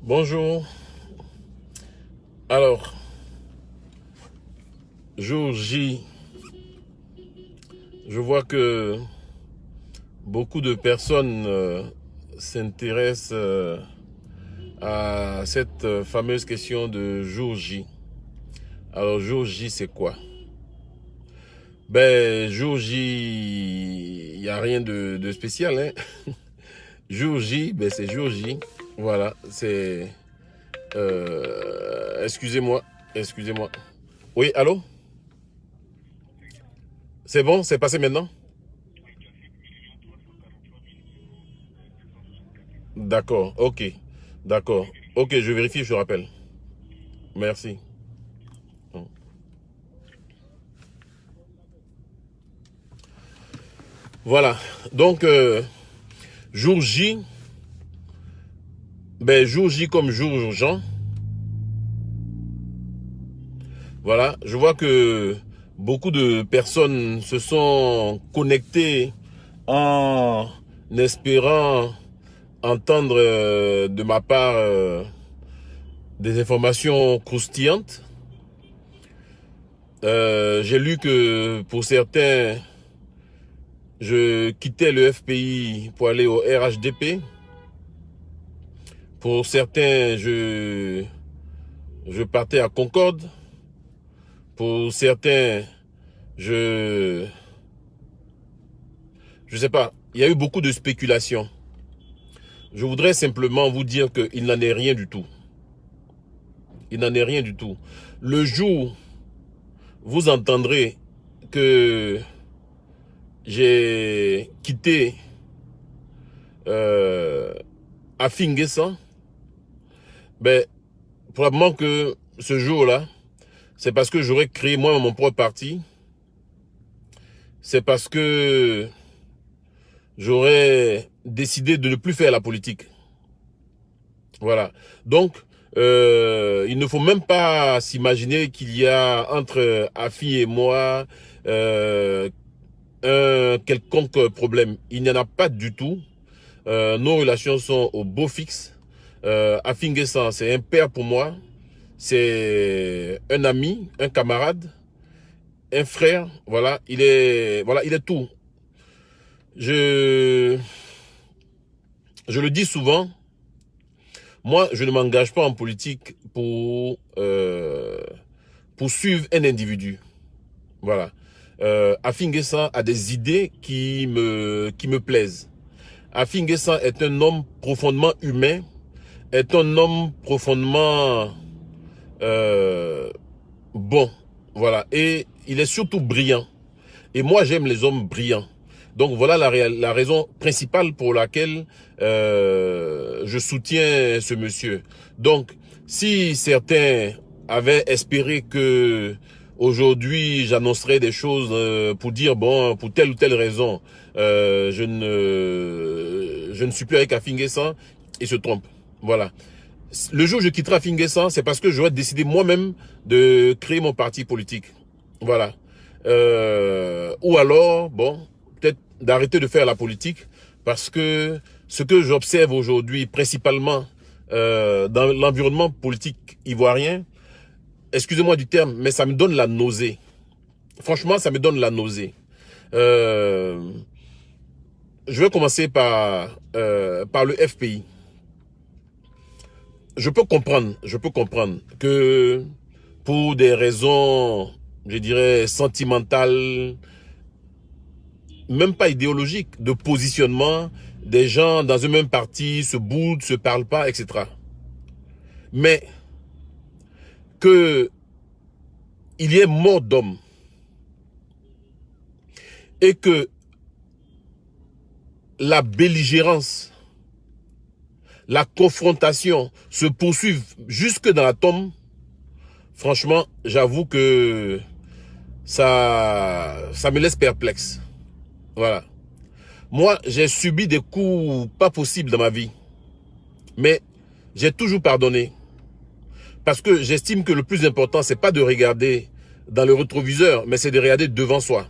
Bonjour. Alors, jour J, je vois que beaucoup de personnes s'intéressent à cette fameuse question de jour J. Alors, jour J, c'est quoi? Ben, jour J, il n'y a rien de spécial, hein? Jour J, ben c'est jour J. Voilà, c'est... excusez-moi, excusez-moi. Oui, allô? C'est bon? C'est passé maintenant? D'accord, ok. D'accord. Ok, je vérifie, je te rappelle. Merci. Voilà. Donc, jour J, ben jour J comme jour Jean. Voilà. Je vois que beaucoup de personnes se sont connectées en espérant entendre de ma part des informations croustillantes. J'ai lu que pour certains, je quittais le FPI pour aller au RHDP. Pour certains, je partais à Concorde. Pour certains, je sais pas. Il y a eu beaucoup de spéculations. Je voudrais simplement vous dire qu'il n'en est rien du tout. Il n'en est rien du tout. Le jour, vous entendrez que j'ai quitté Afinguessan, ben, probablement que ce jour-là, c'est parce que j'aurais créé moi mon propre parti. C'est parce que j'aurais décidé de ne plus faire la politique. Voilà. Donc, il ne faut même pas s'imaginer qu'il y a entre Afi et moi un quelconque problème. Il n'y en a pas du tout. Nos relations sont au beau fixe. Afi Nguessan, c'est un père pour moi. C'est un ami, un camarade, un frère. Voilà, il est tout. Je, je le dis souvent. Moi, je ne m'engage pas en politique pour suivre un individu. Voilà. Afi Nguessan a des idées qui me plaisent. Afi Nguessan est un homme profondément humain, est un homme profondément bon. Voilà. Et il est surtout brillant. Et moi, j'aime les hommes brillants. Donc voilà la raison principale pour laquelle je soutiens ce monsieur. Donc, si certains avaient espéré que aujourd'hui j'annoncerais des choses pour dire bon, pour telle ou telle raison, je ne suis plus avec Afi Nguessan, ils se trompent. Voilà. Le jour où je quitterai Afi Nguessan, c'est parce que j'aurais décidé moi-même de créer mon parti politique. Voilà. Ou alors, bon, peut-être d'arrêter de faire la politique parce que ce que j'observe aujourd'hui, principalement dans l'environnement politique ivoirien, excusez-moi du terme, mais ça me donne la nausée. Franchement, ça me donne la nausée. Euh, je vais commencer par le FPI. Je peux comprendre que pour des raisons, je dirais, sentimentales, même pas idéologique, de positionnement, des gens dans un même parti se boudent, se parlent pas, etc. Mais que il y ait mort d'homme et que la belligérance, la confrontation se poursuive jusque dans la tombe, franchement, j'avoue que ça me laisse perplexe. Voilà. Moi, j'ai subi des coups pas possibles dans ma vie, mais j'ai toujours pardonné. Parce que j'estime que le plus important, c'est pas de regarder dans le rétroviseur, mais c'est de regarder devant soi.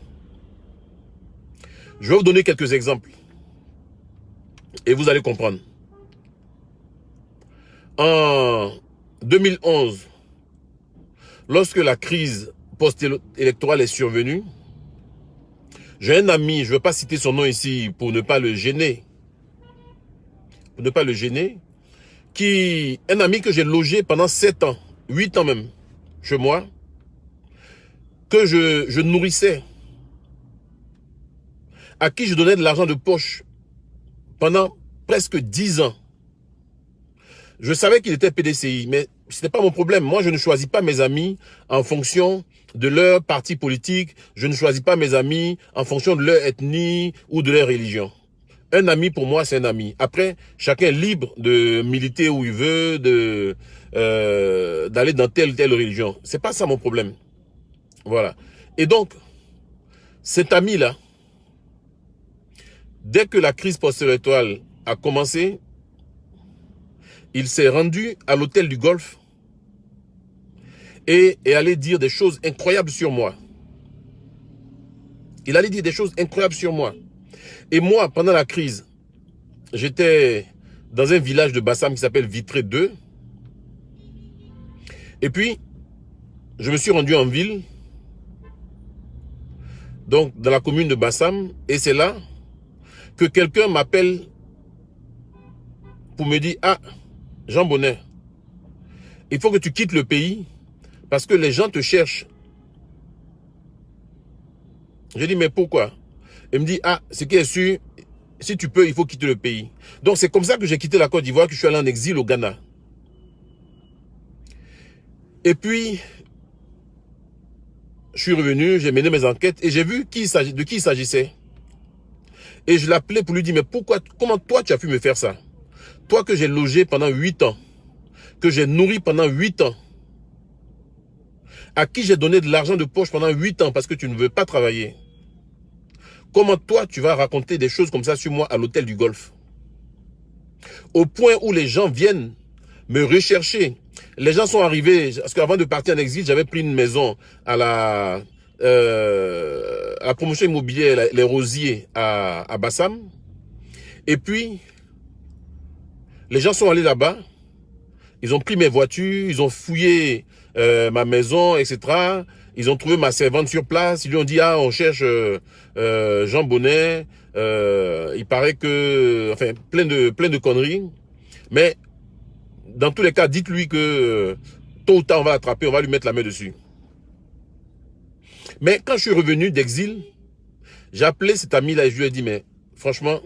Je vais vous donner quelques exemples. Et vous allez comprendre. En 2011, lorsque la crise post-électorale est survenue, j'ai un ami, je ne veux pas citer son nom ici pour ne pas le gêner, un ami que j'ai logé pendant 7 ans, 8 ans même, chez moi, que je nourrissais, à qui je donnais de l'argent de poche pendant presque 10 ans. Je savais qu'il était PDCI, mais ce n'était pas mon problème. Moi, je ne choisis pas mes amis en fonction de leur parti politique. Je ne choisis pas mes amis en fonction de leur ethnie ou de leur religion. Un ami, pour moi, c'est un ami. Après, chacun est libre de militer où il veut, d'aller dans telle ou telle religion. C'est pas ça mon problème. Voilà. Et donc, cet ami-là, dès que la crise post-électorale a commencé, il s'est rendu à l'hôtel du Golfe et allait dire des choses incroyables sur moi. Il allait dire des choses incroyables sur moi. Et moi, pendant la crise, j'étais dans un village de Bassam qui s'appelle Vitré 2. Et puis, je me suis rendu en ville, donc dans la commune de Bassam, et c'est là que quelqu'un m'appelle pour me dire « Ah, Jean Bonnet, il faut que tu quittes le pays parce que les gens te cherchent. » J'ai dit « Mais pourquoi ?» Il me dit « Ah, ce qui est sûr, si tu peux, il faut quitter le pays. » Donc c'est comme ça que j'ai quitté la Côte d'Ivoire, que je suis allé en exil au Ghana. Et puis, je suis revenu, j'ai mené mes enquêtes et j'ai vu de qui il s'agissait. Et je l'appelais pour lui dire « Mais pourquoi, comment toi tu as pu me faire ça? Toi que j'ai logé pendant 8 ans, que j'ai nourri pendant 8 ans, à qui j'ai donné de l'argent de poche pendant 8 ans parce que tu ne veux pas travailler. Comment toi, tu vas raconter des choses comme ça sur moi à l'hôtel du Golfe? Au point où les gens viennent me rechercher. Les gens sont arrivés, parce qu'avant de partir en exil, j'avais pris une maison à la promotion immobilière, les Rosiers à Bassam. Et puis, les gens sont allés là-bas. Ils ont pris mes voitures, ils ont fouillé ma maison, etc. Ils ont trouvé ma servante sur place. Ils lui ont dit, ah, on cherche Jean Bonnet. Il paraît que... Enfin, plein de conneries. Mais, dans tous les cas, dites-lui que tôt ou tard, on va l'attraper, on va lui mettre la main dessus. Mais quand je suis revenu d'exil, j'ai appelé cet ami-là et je lui ai dit, mais franchement...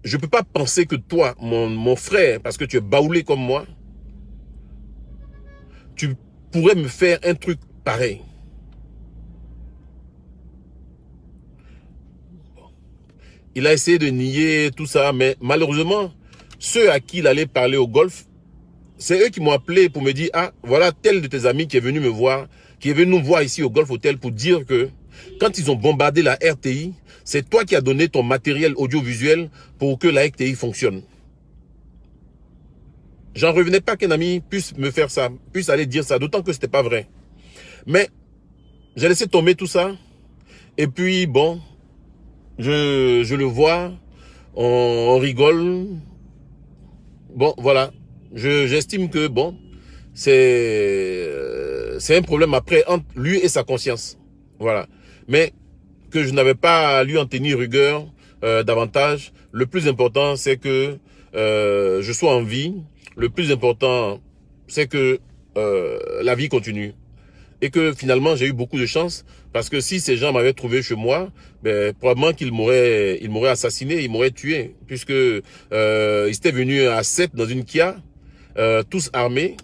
Je ne peux pas penser que toi, mon frère, parce que tu es baoulé comme moi, tu pourrais me faire un truc pareil. Il a essayé de nier tout ça, mais malheureusement, ceux à qui il allait parler au Golfe, c'est eux qui m'ont appelé pour me dire, ah, voilà tel de tes amis qui est venu me voir, qui est venu nous voir ici au Golfe Hotel pour dire que quand ils ont bombardé la RTI, c'est toi qui as donné ton matériel audiovisuel pour que la RTI fonctionne. J'en revenais pas qu'un ami puisse me faire ça, puisse aller dire ça, d'autant que c'était pas vrai. Mais j'ai laissé tomber tout ça. Et puis bon, je le vois, on rigole. Bon, voilà. J'estime que bon, c'est un problème après entre lui et sa conscience. Voilà. Mais que je n'avais pas à lui en tenir rigueur davantage. Le plus important, c'est que je sois en vie. Le plus important, c'est que la vie continue. Et que finalement, j'ai eu beaucoup de chance. Parce que si ces gens m'avaient trouvé chez moi, ben, probablement qu'ils m'auraient assassiné, ils m'auraient tué. Puisque ils étaient venus à 7 dans une Kia, tous armés.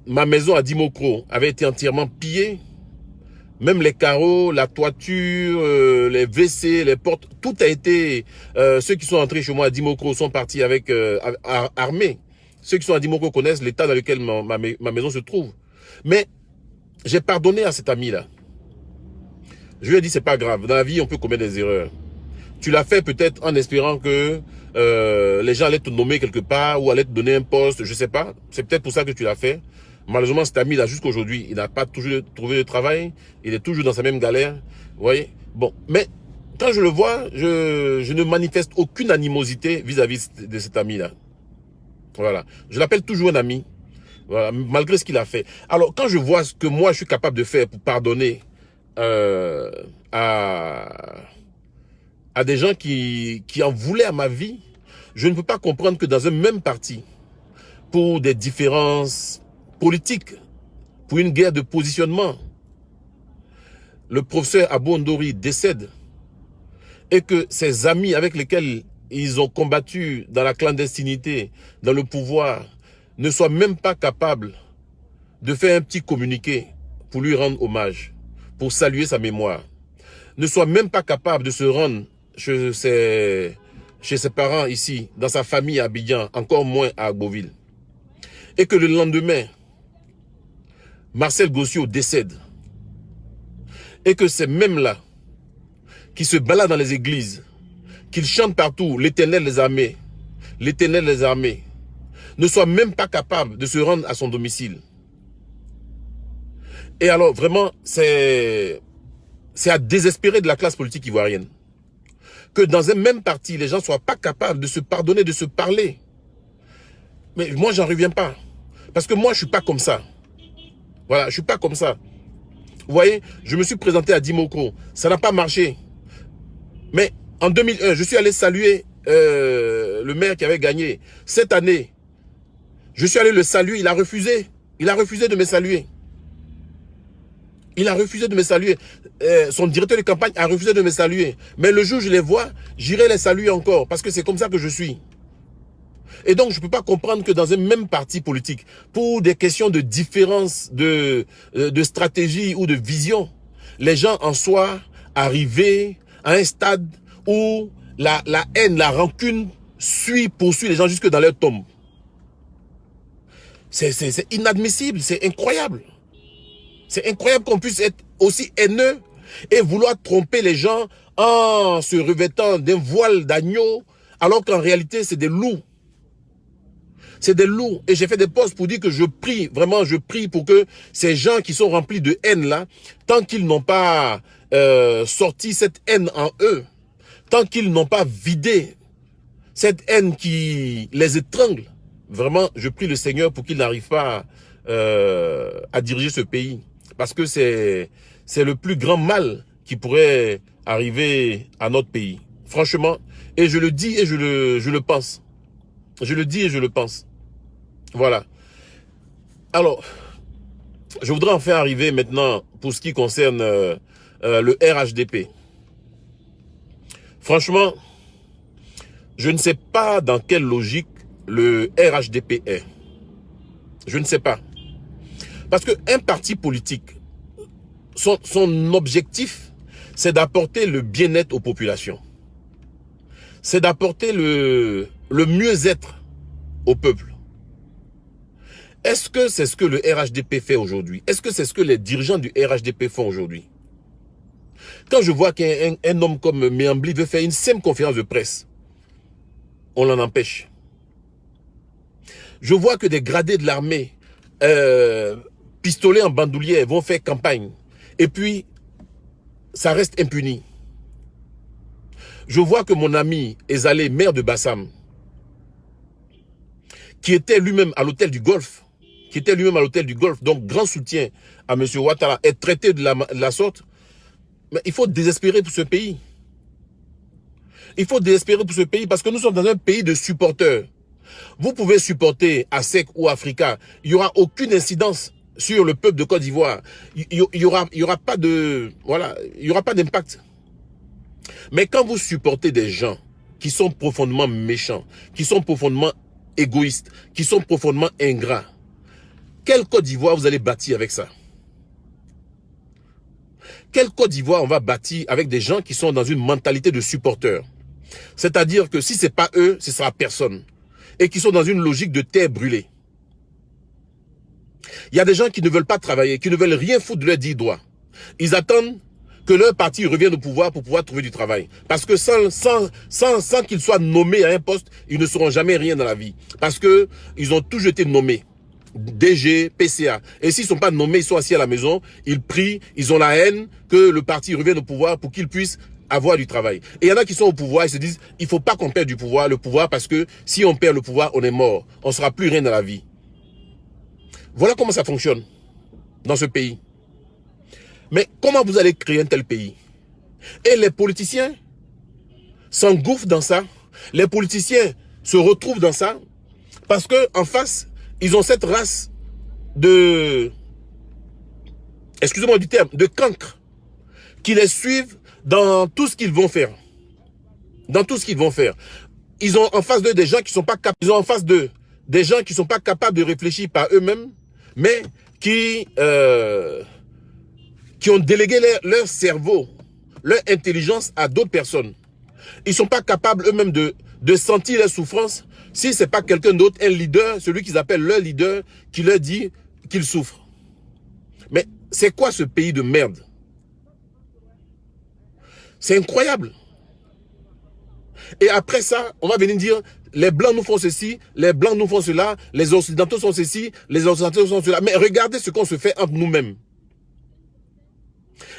Ma maison à Dimokro avait été entièrement pillée. Même les carreaux, la toiture, les WC, les portes, tout a été... ceux qui sont entrés chez moi à Dimokro sont partis avec armés. Ceux qui sont à Dimokro connaissent l'état dans lequel ma maison se trouve. Mais j'ai pardonné à cet ami-là. Je lui ai dit, c'est pas grave. Dans la vie, on peut commettre des erreurs. Tu l'as fait peut-être en espérant que les gens allaient te nommer quelque part ou allaient te donner un poste, je sais pas. C'est peut-être pour ça que tu l'as fait. Malheureusement, cet ami-là, jusqu'aujourd'hui, il n'a pas toujours trouvé de travail. Il est toujours dans sa même galère. Vous voyez? Bon, mais quand je le vois, je ne manifeste aucune animosité vis-à-vis de cet ami-là. Voilà. Je l'appelle toujours un ami. Voilà, malgré ce qu'il a fait. Alors, quand je vois ce que moi, je suis capable de faire pour pardonner à des gens qui en voulaient à ma vie, je ne peux pas comprendre que dans un même parti, pour des différences politiques, pour une guerre de positionnement, le professeur Abou Ndori décède et que ses amis avec lesquels ils ont combattu dans la clandestinité, dans le pouvoir, ne soient même pas capables de faire un petit communiqué pour lui rendre hommage, pour saluer sa mémoire, ne soient même pas capables de se rendre chez ses parents ici, dans sa famille à Abidjan, encore moins à Agboville. Et que le lendemain, Marcel Gossio décède. Et que c'est même là qui se baladent dans les églises, qu'ils chantent partout l'Éternel des armées, l'Éternel des armées, ne soit même pas capable de se rendre à son domicile. Et alors vraiment, c'est à désespérer de la classe politique ivoirienne. Que dans un même parti, les gens ne soient pas capables de se pardonner, de se parler. Mais moi, j'en reviens pas. Parce que moi, je ne suis pas comme ça. Voilà, je ne suis pas comme ça. Vous voyez, je me suis présenté à Dimoko. Ça n'a pas marché. Mais en 2001, je suis allé saluer le maire qui avait gagné. Cette année, je suis allé le saluer. Il a refusé. Il a refusé de me saluer. Il a refusé de me saluer. Son directeur de campagne a refusé de me saluer. Mais le jour où je les vois, j'irai les saluer encore. Parce que c'est comme ça que je suis. Et donc, je ne peux pas comprendre que dans un même parti politique, pour des questions de différence de stratégie ou de vision, les gens en soient arrivés à un stade où la haine, la rancune poursuit les gens jusque dans leur tombe. C'est inadmissible, c'est incroyable. C'est incroyable qu'on puisse être aussi haineux et vouloir tromper les gens en se revêtant d'un voile d'agneau, alors qu'en réalité, c'est des loups. C'est des loups. Et j'ai fait des posts pour dire que je prie, vraiment, je prie pour que ces gens qui sont remplis de haine là, tant qu'ils n'ont pas sorti cette haine en eux, tant qu'ils n'ont pas vidé cette haine qui les étrangle, vraiment, je prie le Seigneur pour qu'ils n'arrivent pas à diriger ce pays. Parce que c'est le plus grand mal qui pourrait arriver à notre pays. Franchement, et je le dis et je le pense. Je le dis et je le pense. Voilà. Alors, je voudrais enfin arriver maintenant pour ce qui concerne le RHDP. Franchement, je ne sais pas dans quelle logique le RHDP est. Je ne sais pas. Parce qu'un parti politique, son objectif, c'est d'apporter le bien-être aux populations. C'est d'apporter le mieux-être au peuple. Est-ce que c'est ce que le RHDP fait aujourd'hui? Est-ce que c'est ce que les dirigeants du RHDP font aujourd'hui? Quand je vois qu'un homme comme Méambli veut faire une simple conférence de presse, on l'en empêche. Je vois que des gradés de l'armée, pistolets en bandoulière, vont faire campagne. Et puis, ça reste impuni. Je vois que mon ami Ezalé, maire de Bassam, qui était lui-même à l'hôtel du Golfe, donc grand soutien à M. Ouattara, est traité de la sorte. Mais il faut désespérer pour ce pays. Il faut désespérer pour ce pays parce que nous sommes dans un pays de supporters. Vous pouvez supporter ASEC ou Africa, il n'y aura aucune incidence sur le peuple de Côte d'Ivoire. Il y aura pas de, voilà, il y aura pas d'impact. Mais quand vous supportez des gens qui sont profondément méchants, qui sont profondément égoïstes, qui sont profondément ingrats, quelle Côte d'Ivoire vous allez bâtir avec ça? Quelle Côte d'Ivoire on va bâtir avec des gens qui sont dans une mentalité de supporteurs? C'est-à-dire que si ce n'est pas eux, ce sera personne. Et qui sont dans une logique de terre brûlée. Il y a des gens qui ne veulent pas travailler, qui ne veulent rien foutre de leur 10 doigts. Ils attendent que leur parti revienne au pouvoir pour pouvoir trouver du travail. Parce que sans qu'ils soient nommés à un poste, ils ne seront jamais rien dans la vie. Parce que ils ont toujours été nommés. DG, PCA. Et s'ils ne sont pas nommés, ils sont assis à la maison, ils prient, ils ont la haine que le parti revienne au pouvoir pour qu'ils puissent avoir du travail. Et il y en a qui sont au pouvoir et se disent, il ne faut pas qu'on perde du pouvoir, le pouvoir, parce que si on perd le pouvoir, on est mort. On ne sera plus rien dans la vie. Voilà comment ça fonctionne dans ce pays. Mais comment vous allez créer un tel pays? Et les politiciens s'engouffrent dans ça. Les politiciens se retrouvent dans ça parce qu'en face, ils ont cette race de, excusez-moi du terme, de cancres qui les suivent dans tout ce qu'ils vont faire. Dans tout ce qu'ils vont faire. Ils ont en face d'eux des gens qui sont pas capables. Ils ont en face d'eux des gens qui sont pas capables de réfléchir par eux-mêmes, mais qui ont délégué leur cerveau, leur intelligence à d'autres personnes. Ils ne sont pas capables eux-mêmes de sentir leur souffrance si ce n'est pas quelqu'un d'autre, un leader, celui qu'ils appellent leur leader, qui leur dit qu'ils souffrent. Mais c'est quoi ce pays de merde? C'est incroyable. Et après ça, on va venir dire, les Blancs nous font ceci, les Blancs nous font cela, les Occidentaux sont ceci, les Occidentaux sont cela. Mais regardez ce qu'on se fait entre nous-mêmes.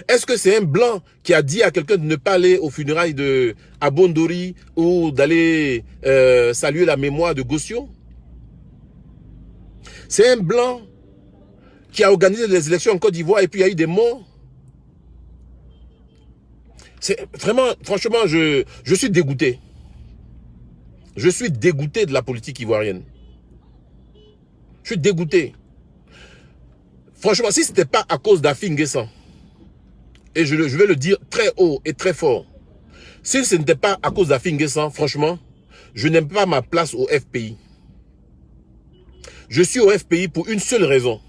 Est-ce que c'est un Blanc qui a dit à quelqu'un de ne pas aller aux funérailles de Abondori ou d'aller saluer la mémoire de Gossio? C'est un Blanc qui a organisé des élections en Côte d'Ivoire et puis il y a eu des morts? Vraiment, franchement, je suis dégoûté. Je suis dégoûté de la politique ivoirienne. Je suis dégoûté. Franchement, si ce n'était pas à cause d'Affi N'Guessan, et je vais le dire très haut et très fort, si ce n'était pas à cause d'Affi N'Guessan, franchement, je n'aime pas ma place au FPI. Je suis au FPI pour une seule raison.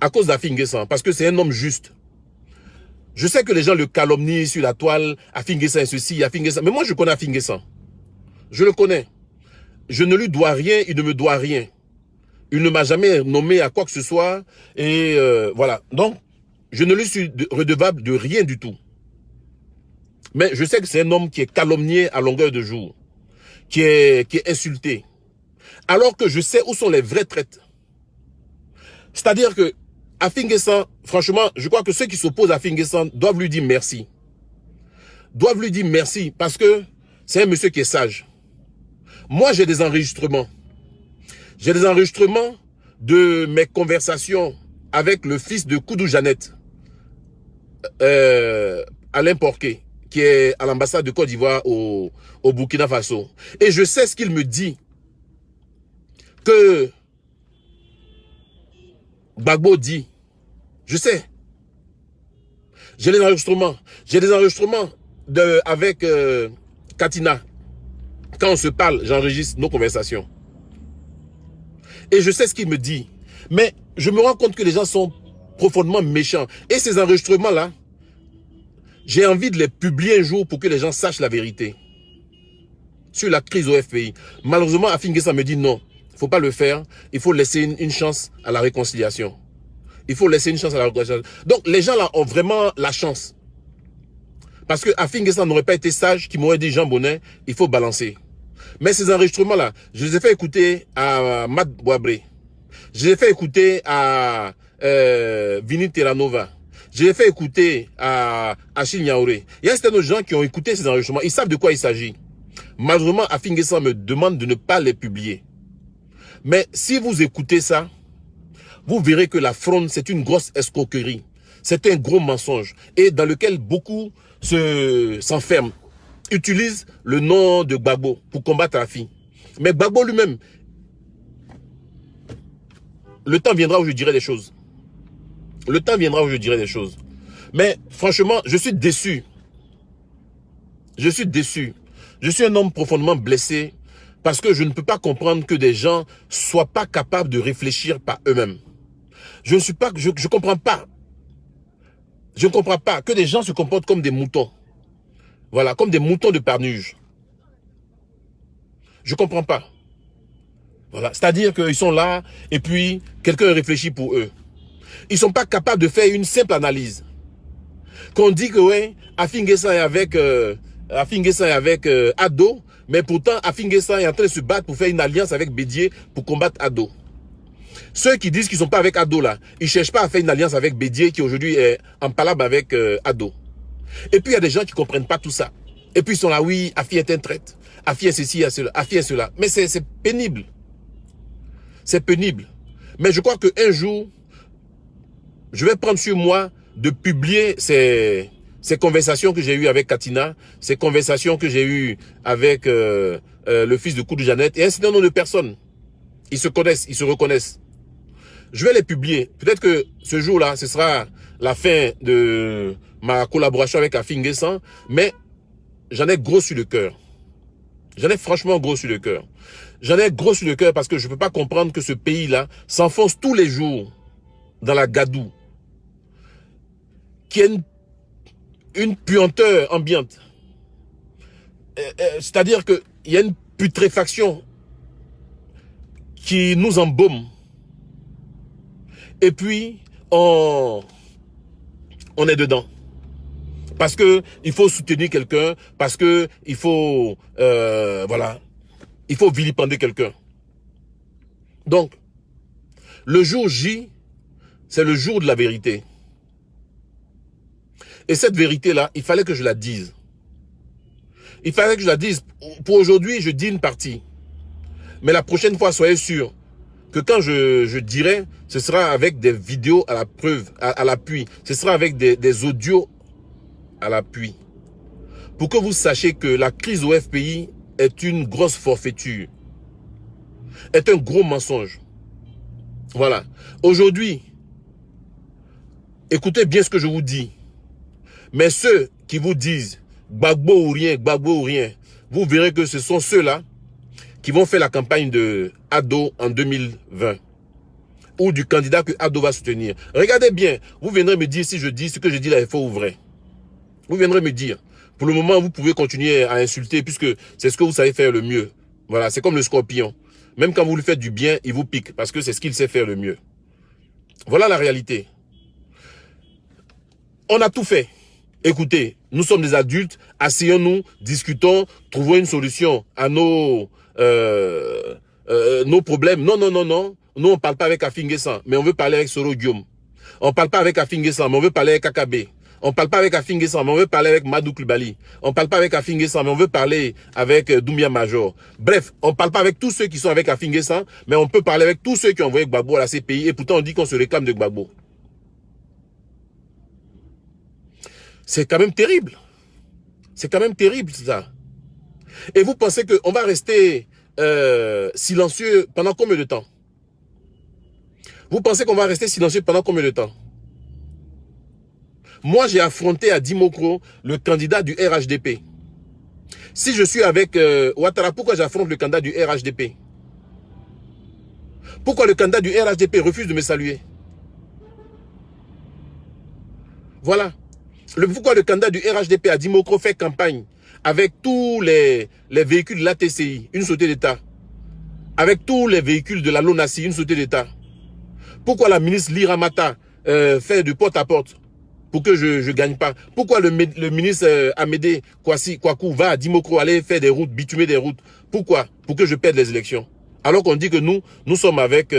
À cause d'Affi N'Guessan, parce que c'est un homme juste. Je sais que les gens le calomnient sur la toile, Affi N'Guessan est ceci, Affi N'Guessan. Mais moi, je connais Affi N'Guessan. Je le connais. Je ne lui dois rien, il ne me doit rien. Il ne m'a jamais nommé à quoi que ce soit. Et voilà. Donc, je ne lui suis redevable de rien du tout. Mais je sais que c'est un homme qui est calomnié à longueur de jour. Qui est insulté. Alors que je sais où sont les vraies traites. C'est-à-dire que Affi N'Guessan, franchement, je crois que ceux qui s'opposent à Affi N'Guessan doivent lui dire merci. Doivent lui dire merci parce que c'est un monsieur qui est sage. Moi, j'ai des enregistrements. J'ai des enregistrements de mes conversations avec le fils de Koudou Jeannette, Alain Porquet, qui est à l'ambassade de Côte d'Ivoire au Burkina Faso. Et je sais ce qu'il me dit. Que Gbagbo dit. Je sais. J'ai les enregistrements. J'ai des enregistrements avec Katina. Quand on se parle, j'enregistre nos conversations. Et je sais ce qu'il me dit. Mais je me rends compte que les gens sont profondément méchants. Et ces enregistrements-là, j'ai envie de les publier un jour pour que les gens sachent la vérité. Sur la crise au FPI. Malheureusement, Affi N'Guessan me dit non. Il ne faut pas le faire. Il faut laisser une chance à la réconciliation. Il faut laisser une chance à la réconciliation. Donc, les gens là ont vraiment la chance. Parce que Affi N'Guessan n'aurait pas été sage, qui m'aurait dit Jean Bonnet, il faut balancer. Mais ces enregistrements-là, je les ai fait écouter à Matt Boabré. Je les ai fait écouter à Vini Terranova. Je les ai fait écouter à Achille Niaouré. Il y a certains gens qui ont écouté ces enregistrements. Ils savent de quoi il s'agit. Malheureusement, Affi N'Guessan me demande de ne pas les publier. Mais si vous écoutez ça, vous verrez que la fronde, c'est une grosse escroquerie. C'est un gros mensonge. Et dans lequel beaucoup s'enferment. Utilisent le nom de Gbagbo pour combattre Affi. Mais Gbagbo lui-même, le temps viendra où je dirai des choses. Le temps viendra où je dirai des choses. Mais franchement, je suis déçu. Je suis déçu. Je suis un homme profondément blessé parce que je ne peux pas comprendre que des gens ne soient pas capables de réfléchir par eux-mêmes. Je ne comprends pas. Je ne comprends pas que des gens se comportent comme des moutons. Voilà, comme des moutons de Parnuge. Je ne comprends pas. Voilà, c'est-à-dire qu'ils sont là et puis quelqu'un réfléchit pour eux. Ils ne sont pas capables de faire une simple analyse. Qu'on dit que ouais, Affi N'Guessan est avec Ado, mais pourtant Affi N'Guessan est en train de se battre pour faire une alliance avec Bédié pour combattre Ado. Ceux qui disent qu'ils ne sont pas avec Ado là, ils ne cherchent pas à faire une alliance avec Bédié qui aujourd'hui est en palabre avec Ado. Et puis il y a des gens qui ne comprennent pas tout ça. Et puis ils sont là, oui, Afi est un traître. Afi est ceci, Afi est cela. Mais c'est pénible. C'est pénible. Mais je crois qu'un jour, je vais prendre sur moi de publier ces conversations que j'ai eues avec Katina, ces conversations que j'ai eues avec le fils de Koudou Jeannette et un certain nombre de personnes. Ils se connaissent, ils se reconnaissent. Je vais les publier. Peut-être que ce jour-là, ce sera la fin de ma collaboration avec Afi N'Guessan, mais j'en ai gros sur le cœur. J'en ai franchement gros sur le cœur. J'en ai gros sur le cœur parce que je ne peux pas comprendre que ce pays-là s'enfonce tous les jours dans la gadoue, qui est une puanteur ambiante. C'est-à-dire qu'il y a une putréfaction qui nous embaume. Et puis, on est dedans. Parce que il faut soutenir quelqu'un, parce que il faut, voilà, il faut vilipender quelqu'un. Donc, le jour J, c'est le jour de la vérité. Et cette vérité-là, il fallait que je la dise. Il fallait que je la dise. Pour aujourd'hui, je dis une partie. Mais la prochaine fois, soyez sûrs que quand je dirai, ce sera avec des vidéos à la preuve, à l'appui. Ce sera avec des audios à l'appui. Pour que vous sachiez que la crise au FPI est une grosse forfaiture. Est un gros mensonge. Voilà. Aujourd'hui, écoutez bien ce que je vous dis. Mais ceux qui vous disent Gbagbo ou rien, vous verrez que ce sont ceux-là qui vont faire la campagne de Ado en 2020. Ou du candidat que Ado va soutenir. Regardez bien, vous viendrez me dire si je dis ce que je dis là est faux ou vrai. Vous viendrez me dire. Pour le moment, vous pouvez continuer à insulter puisque c'est ce que vous savez faire le mieux. Voilà, c'est comme le scorpion. Même quand vous lui faites du bien, il vous pique parce que c'est ce qu'il sait faire le mieux. Voilà la réalité. On a tout fait. Écoutez, nous sommes des adultes, asseyons-nous, discutons, trouvons une solution à nos problèmes. Non. Nous, on ne parle pas avec Afi N'Guessan, mais on veut parler avec Soro Guillaume. On ne parle pas avec Afi N'Guessan, mais on veut parler avec Akabe. On ne parle pas avec Afi N'Guessan, mais on veut parler avec Madou Coulibaly. On ne parle pas avec Afi N'Guessan, mais on veut parler avec Doumbia Major. Bref, on ne parle pas avec tous ceux qui sont avec Afi N'Guessan, mais on peut parler avec tous ceux qui ont envoyé Gbagbo à la CPI, et pourtant on dit qu'on se réclame de Gbagbo. C'est quand même terrible. C'est quand même terrible, ça. Et vous pensez qu'on va rester silencieux pendant combien de temps? Vous pensez qu'on va rester silencieux pendant combien de temps? Moi, j'ai affronté à Dimokro le candidat du RHDP. Si je suis avec Ouattara, pourquoi j'affronte le candidat du RHDP? Pourquoi le candidat du RHDP refuse de me saluer? Voilà. Pourquoi le candidat du RHDP à Dimokro fait campagne avec tous les véhicules de l'ATCI, une société d'État, avec tous les véhicules de la LONASI, une société d'État? Pourquoi la ministre Liramata fait du porte-à-porte pour que je ne gagne pas? Pourquoi le ministre Amédée Kouakou va à Dimokro aller faire des routes, bitumer des routes? Pourquoi? Pour que je perde les élections. Alors qu'on dit que nous sommes avec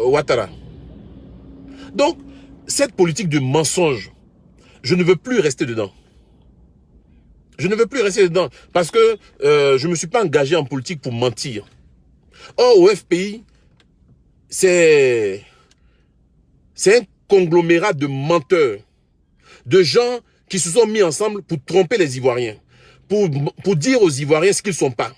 Ouattara. Donc, cette politique de mensonge, je ne veux plus rester dedans. Je ne veux plus rester dedans parce que je ne me suis pas engagé en politique pour mentir. Or, au FPI, c'est un conglomérat de menteurs, de gens qui se sont mis ensemble pour tromper les Ivoiriens, pour dire aux Ivoiriens ce qu'ils ne sont pas.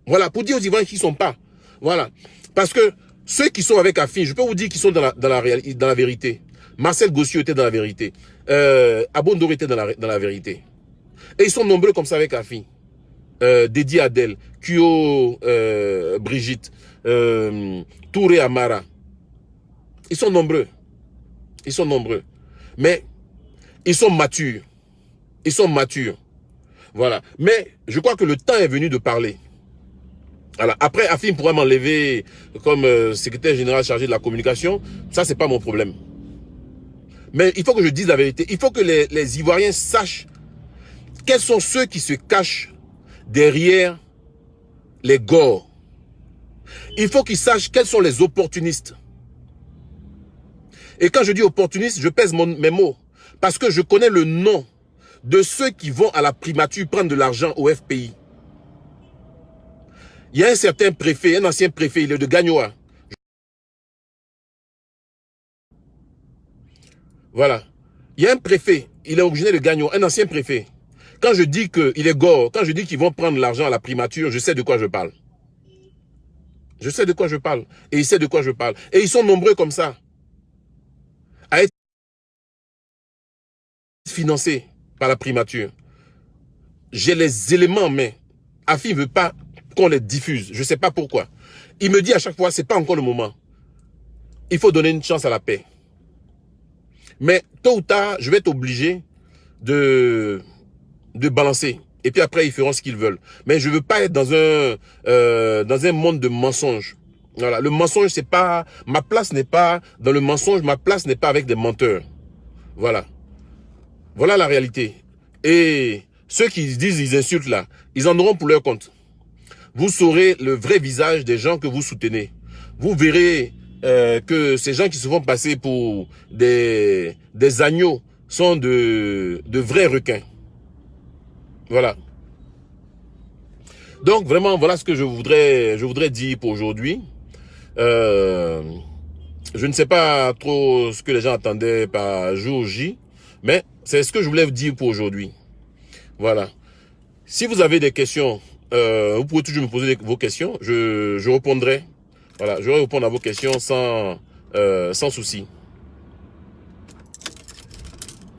Voilà, pour dire aux Ivoiriens qu'ils ne sont pas. Voilà. Parce que ceux qui sont avec Afi, je peux vous dire qu'ils sont dans la vérité. Marcel Gossio était dans la vérité. Abondoro était dans la vérité. Et ils sont nombreux comme ça avec Afi. Dédié Adel, Kyo Brigitte, Touré Amara. Ils sont nombreux. Ils sont nombreux. Mais ils sont matures. Ils sont matures. Voilà. Mais je crois que le temps est venu de parler. Voilà. Après, Afi pourrait m'enlever comme secrétaire général chargé de la communication. Ça, c'est pas mon problème. Mais il faut que je dise la vérité. Il faut que les Ivoiriens sachent quels sont ceux qui se cachent derrière les gores. Il faut qu'ils sachent quels sont les opportunistes. Et quand je dis opportuniste, je pèse mes mots. Parce que je connais le nom de ceux qui vont à la primature prendre de l'argent au FPI. Il y a un certain préfet, un ancien préfet, il est de Gagnoa. Voilà. Il y a un préfet, il est originaire de Gagnoa, un ancien préfet. Quand je dis qu'il est gore, quand je dis qu'ils vont prendre l'argent à la primature, je sais de quoi je parle. Je sais de quoi je parle. Et il sait de quoi je parle. Et ils sont nombreux comme ça à être financés par la primature. J'ai les éléments en main. Afi ne veut pas qu'on les diffuse. Je ne sais pas pourquoi. Il me dit à chaque fois, ce n'est pas encore le moment. Il faut donner une chance à la paix. Mais tôt ou tard, je vais être obligé de balancer. Et puis après, ils feront ce qu'ils veulent. Mais je ne veux pas être dans un monde de mensonges. Voilà. Le mensonge, c'est pas... Ma place n'est pas dans le mensonge. Ma place n'est pas avec des menteurs. Voilà. Voilà la réalité. Et ceux qui disent, ils insultent là, ils en auront pour leur compte. Vous saurez le vrai visage des gens que vous soutenez. Vous verrez que ces gens qui se font passer pour des agneaux sont de vrais requins. Voilà. Donc vraiment, voilà ce que je voudrais dire pour aujourd'hui. Je ne sais pas trop ce que les gens attendaient par jour J, mais c'est ce que je voulais vous dire pour aujourd'hui. Voilà. Si vous avez des questions, vous pouvez toujours me poser vos questions. Je répondrai. Voilà, je vais répondre à vos questions sans souci.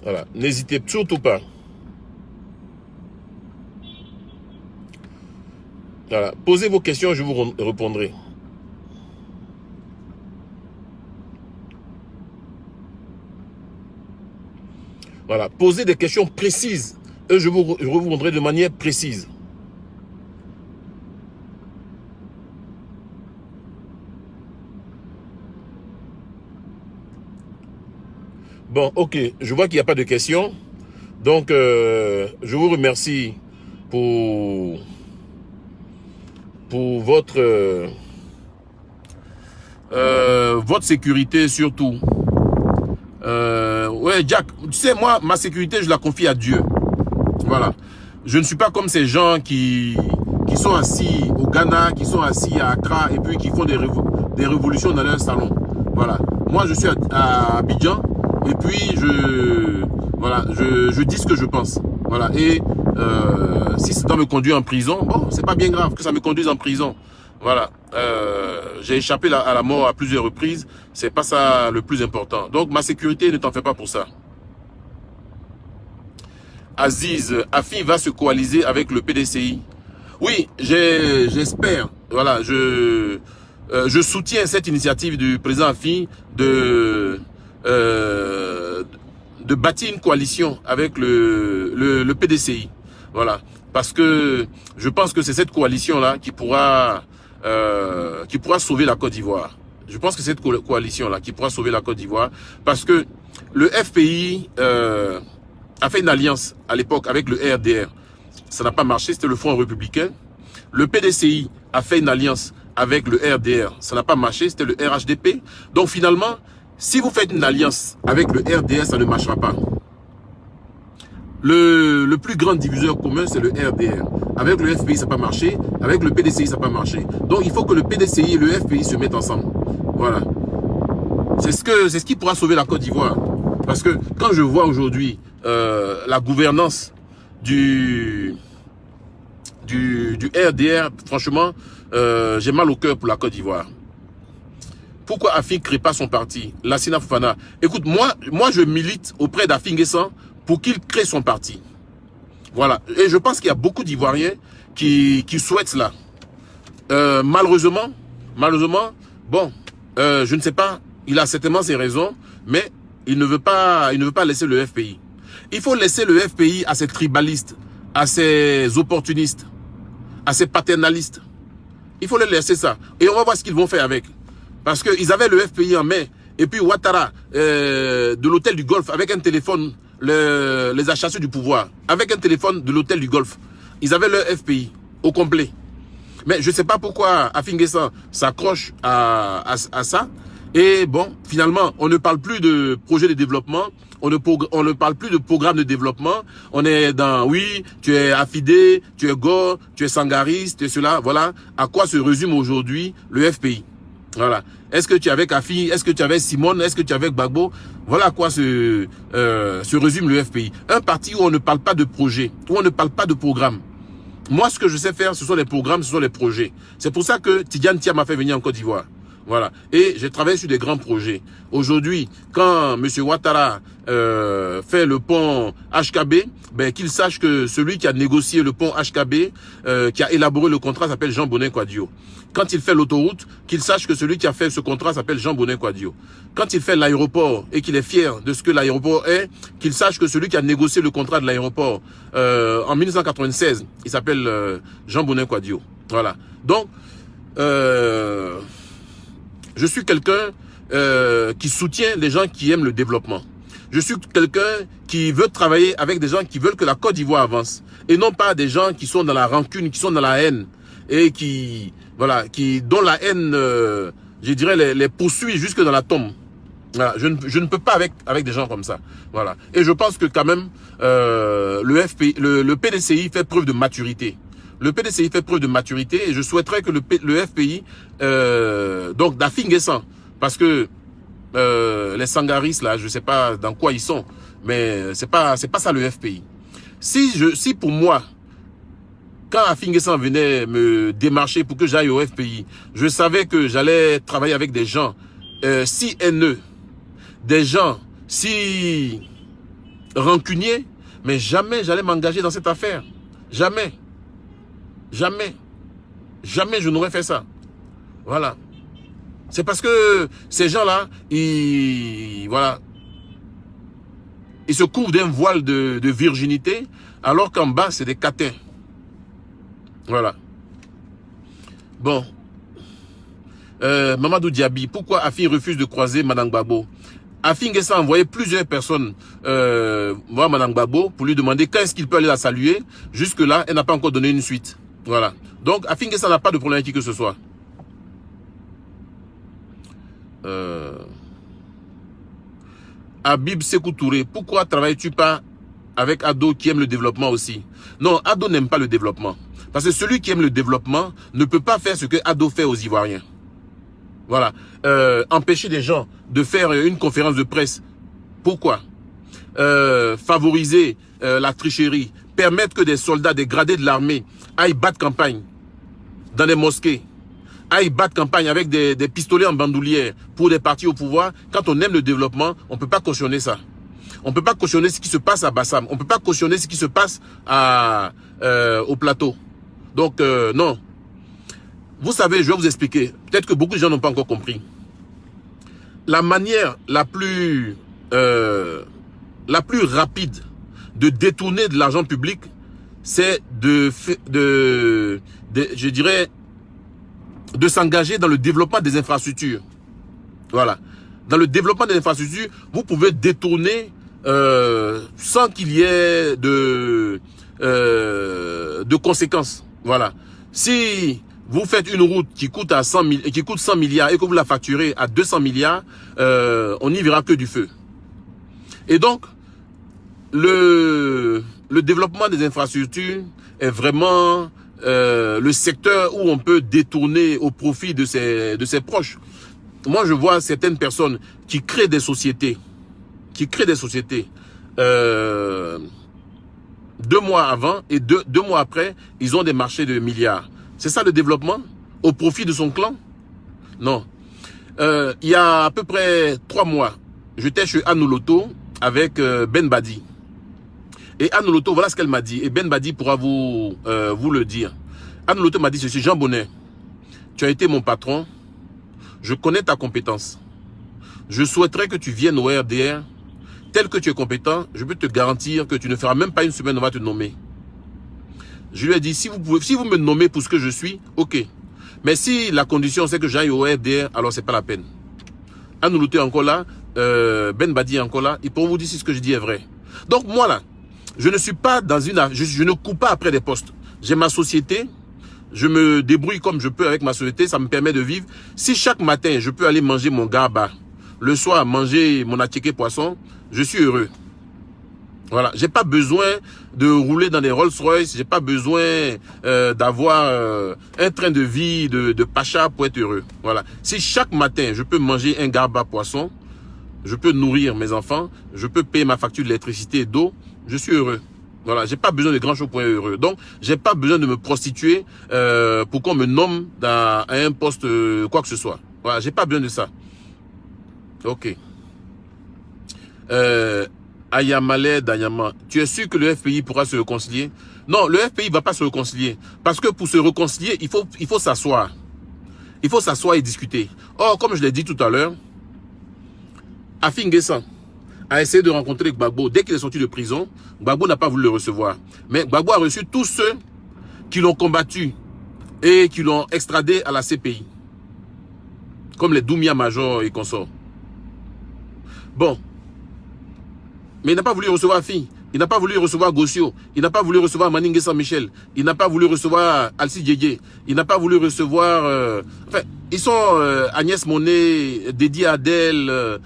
Voilà, n'hésitez surtout pas. Voilà, posez vos questions, je vous répondrai. Voilà, posez des questions précises et je vous répondrai de manière précise. Bon, ok, je vois qu'il n'y a pas de questions. Donc, je vous remercie pour votre sécurité surtout. Ouais, Jack, tu sais, moi, ma sécurité, je la confie à Dieu. Voilà. Je ne suis pas comme ces gens qui sont assis au Ghana, qui sont assis à Accra et puis qui font des révolutions dans leur salon. Voilà. Moi, je suis à Abidjan et puis je dis ce que je pense. Voilà. Et si ça doit me conduire en prison, bon, c'est pas bien grave que ça me conduise en prison. Voilà. J'ai échappé à la mort à plusieurs reprises. C'est pas ça le plus important. Donc, ma sécurité, ne t'en fais pas pour ça. Aziz, Afi va se coaliser avec le PDCI. Oui, j'espère. Voilà, je soutiens cette initiative du président Afi de bâtir une coalition avec le PDCI. Voilà, parce que je pense que c'est cette coalition-là qui pourra sauver la Côte d'Ivoire. Je pense que c'est cette coalition-là qui pourra sauver la Côte d'Ivoire, parce que le FPI a fait une alliance à l'époque avec le RDR. Ça n'a pas marché, c'était le Front républicain. Le PDCI a fait une alliance avec le RDR. Ça n'a pas marché, c'était le RHDP. Donc finalement, si vous faites une alliance avec le RDR, ça ne marchera pas. Le plus grand diviseur commun, c'est le RDR. Avec le FPI, ça n'a pas marché. Avec le PDCI, ça n'a pas marché. Donc il faut que le PDCI et le FPI se mettent ensemble. Voilà. C'est ce qui pourra sauver la Côte d'Ivoire. Parce que quand je vois aujourd'hui la gouvernance du RDR, franchement, j'ai mal au cœur pour la Côte d'Ivoire. Pourquoi Afi ne crée pas son parti? Lassina Fofana. Écoute, moi je milite auprès d'Afi N'Guessan pour qu'il crée son parti. Voilà. Et je pense qu'il y a beaucoup d'Ivoiriens qui souhaitent cela. Malheureusement, bon, je ne sais pas, il a certainement ses raisons, mais il ne veut pas laisser le FPI. Il faut laisser le FPI à ces tribalistes, à ces opportunistes, à ces paternalistes. Il faut les laisser ça. Et on va voir ce qu'ils vont faire avec. Parce qu'ils avaient le FPI en main. Et puis Ouattara, de l'hôtel du Golfe, avec un téléphone, les a chassés du pouvoir. Avec un téléphone de l'hôtel du Golfe. Ils avaient leur FPI au complet. Mais je ne sais pas pourquoi Afi N'Guessan s'accroche à ça. Et bon, finalement, on ne parle plus de projet de développement, on ne parle plus de programme de développement. On est dans, oui, tu es affidé, tu es gore, tu es sangariste, tu es cela. Voilà à quoi se résume aujourd'hui le FPI. Voilà. Est-ce que tu es avec Afi? Est-ce que tu es avec Simone? Est-ce que tu es avec Gbagbo? Voilà à quoi se résume le FPI. Un parti où on ne parle pas de projet, où on ne parle pas de programme. Moi, ce que je sais faire, ce sont les programmes, ce sont les projets. C'est pour ça que Tidjane Thiam m'a fait venir en Côte d'Ivoire. Voilà. Et j'ai travaillé sur des grands projets. Aujourd'hui, quand M. Ouattara fait le pont HKB, ben, qu'il sache que celui qui a négocié le pont HKB, qui a élaboré le contrat, s'appelle Jean Bonin Kouadio. Quand il fait l'autoroute, qu'il sache que celui qui a fait ce contrat s'appelle Jean Bonin Kouadio. Quand il fait l'aéroport et qu'il est fier de ce que l'aéroport est, qu'il sache que celui qui a négocié le contrat de l'aéroport en 1996, il s'appelle Jean Bonin Kouadio. Voilà. Donc, je suis quelqu'un qui soutient les gens qui aiment le développement. Je suis quelqu'un qui veut travailler avec des gens qui veulent que la Côte d'Ivoire avance. Et non pas des gens qui sont dans la rancune, qui sont dans la haine. Et qui, voilà, dont la haine, je dirais, les poursuit jusque dans la tombe. Voilà, je ne peux pas avec des gens comme ça. Voilà. Et je pense que quand même, le PDCI fait preuve de maturité. Le PDCI fait preuve de maturité et je souhaiterais que le FPI, donc d'Afinguessan, parce que les sangaristes là, je sais pas dans quoi ils sont, mais c'est pas ça le FPI. Si pour moi, quand Afinguessan venait me démarcher pour que j'aille au FPI, je savais que j'allais travailler avec des gens si haineux, des gens si rancuniers, mais jamais j'allais m'engager dans cette affaire. Jamais. Jamais. Jamais je n'aurais fait ça. Voilà. C'est parce que ces gens-là, voilà, ils se couvrent d'un voile de virginité, alors qu'en bas, c'est des catins. Voilà. Bon. Mamadou Diaby, pourquoi Afi refuse de croiser Madame Gbagbo? Afi Nguessa a envoyé plusieurs personnes voir Madame Gbagbo pour lui demander quand est-ce qu'il peut aller la saluer. Jusque-là, elle n'a pas encore donné une suite. Voilà. Donc, Afi Nguessa n'a pas de problème avec qui que ce soit. Habib Sekou Touré, pourquoi travailles-tu pas avec Ado qui aime le développement aussi? Non, Ado n'aime pas le développement. Parce que celui qui aime le développement ne peut pas faire ce que Ado fait aux Ivoiriens. Voilà. Empêcher les gens de faire une conférence de presse. Pourquoi? Favoriser la tricherie. Permettre que des soldats, des gradés de l'armée aillent battre campagne dans les mosquées. Aillent battre campagne avec des pistolets en bandoulière pour des partis au pouvoir. Quand on aime le développement, on ne peut pas cautionner ça. On ne peut pas cautionner ce qui se passe à Bassam. On ne peut pas cautionner ce qui se passe au plateau. Donc, non. Vous savez, je vais vous expliquer. Peut-être que beaucoup de gens n'ont pas encore compris. La manière la plus rapide de détourner de l'argent public, c'est je dirais, de s'engager dans le développement des infrastructures. Voilà. Dans le développement des infrastructures, vous pouvez détourner sans qu'il y ait de conséquences. Voilà. Si vous faites une route qui coûte 100 milliards et que vous la facturez à 200 milliards, on n'y verra que du feu. Et donc, le développement des infrastructures est vraiment le secteur où on peut détourner au profit de ses proches. Moi, je vois certaines personnes qui créent des sociétés, 2 mois avant et 2 mois après, ils ont des marchés de milliards. C'est ça le développement? Au profit de son clan? Non. Il y a à peu près 3 mois, j'étais chez Anoloto avec Ben Badi. Et Anoloto, voilà ce qu'elle m'a dit. Et Ben Badi pourra vous le dire. Anoloto m'a dit ceci: Jean Bonnet, tu as été mon patron. Je connais ta compétence. Je souhaiterais que tu viennes au RDR. Tel que tu es compétent, je peux te garantir que tu ne feras même pas une semaine, on va te nommer. Je lui ai dit, si vous me nommez pour ce que je suis, ok. Mais si la condition c'est que j'aille au RDR, alors c'est pas la peine. Anoloto est encore là, Ben Badi est encore là, et pour vous dire si ce que je dis est vrai. Donc moi là, je ne suis pas dans je ne cours pas après des postes. J'ai ma société, je me débrouille comme je peux avec ma société, ça me permet de vivre. Si chaque matin, je peux aller manger mon garba, le soir, manger mon attiqué poisson, je suis heureux. Voilà, j'ai pas besoin de rouler dans des Rolls-Royce, j'ai pas besoin d'avoir un train de vie de pacha pour être heureux. Voilà, si chaque matin, je peux manger un garba poisson, je peux nourrir mes enfants, je peux payer ma facture d'électricité et d'eau, je suis heureux. Voilà, j'ai pas besoin de grand chose pour être heureux. Donc, j'ai pas besoin de me prostituer pour qu'on me nomme à un poste quoi que ce soit. Voilà, j'ai pas besoin de ça. Ok. Ayamale Dayama, tu es sûr que le FPI pourra se réconcilier? Non, le FPI va pas se réconcilier. Parce que pour se réconcilier, il faut s'asseoir. Il faut s'asseoir et discuter. Or, comme je l'ai dit tout à l'heure, Afin N'Guessan a essayé de rencontrer Gbagbo. Dès qu'il est sorti de prison, Gbagbo n'a pas voulu le recevoir. Mais Gbagbo a reçu tous ceux qui l'ont combattu et qui l'ont extradé à la CPI. Comme les Doumia Major et consorts. Bon. Mais il n'a pas voulu recevoir Afin. Il n'a pas voulu recevoir Gossio. Il n'a pas voulu recevoir Mani N'Guessan Michel. Il n'a pas voulu recevoir Alci Djedje. Il n'a pas voulu recevoir... Enfin, ils sont Agnès Monet, Dédi Adel...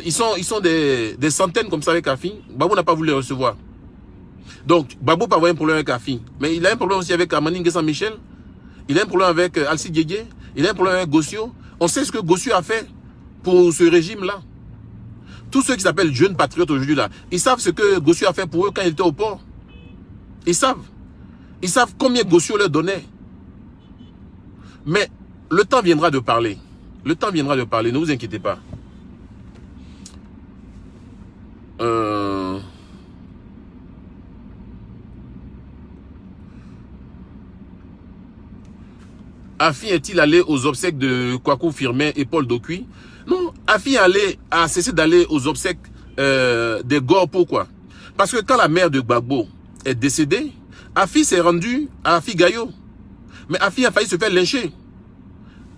ils sont des centaines comme ça avec Afin. Gbagbo n'a pas voulu les recevoir. Donc, Gbagbo peut avoir un problème avec Afin. Mais il a un problème aussi avec Mani N'Guessan Michel. Il a un problème avec Alci Djedje. Il a un problème avec Gossio. On sait ce que Gossio a fait pour ce régime-là. Tous ceux qui s'appellent jeunes patriotes aujourd'hui là, ils savent ce que Gossio a fait pour eux quand il était au port. Ils savent. Ils savent combien Gossio leur donnait. Mais le temps viendra de parler. Le temps viendra de parler, ne vous inquiétez pas. Afin est-il allé aux obsèques de Kwaku Firmin et Paul Dokui? Non, Afin a cessé d'aller aux obsèques des Gor. Pourquoi? Parce que quand la mère de Gbagbo est décédée, Afin s'est rendu à Afigayo. Mais Afin a failli se faire lyncher.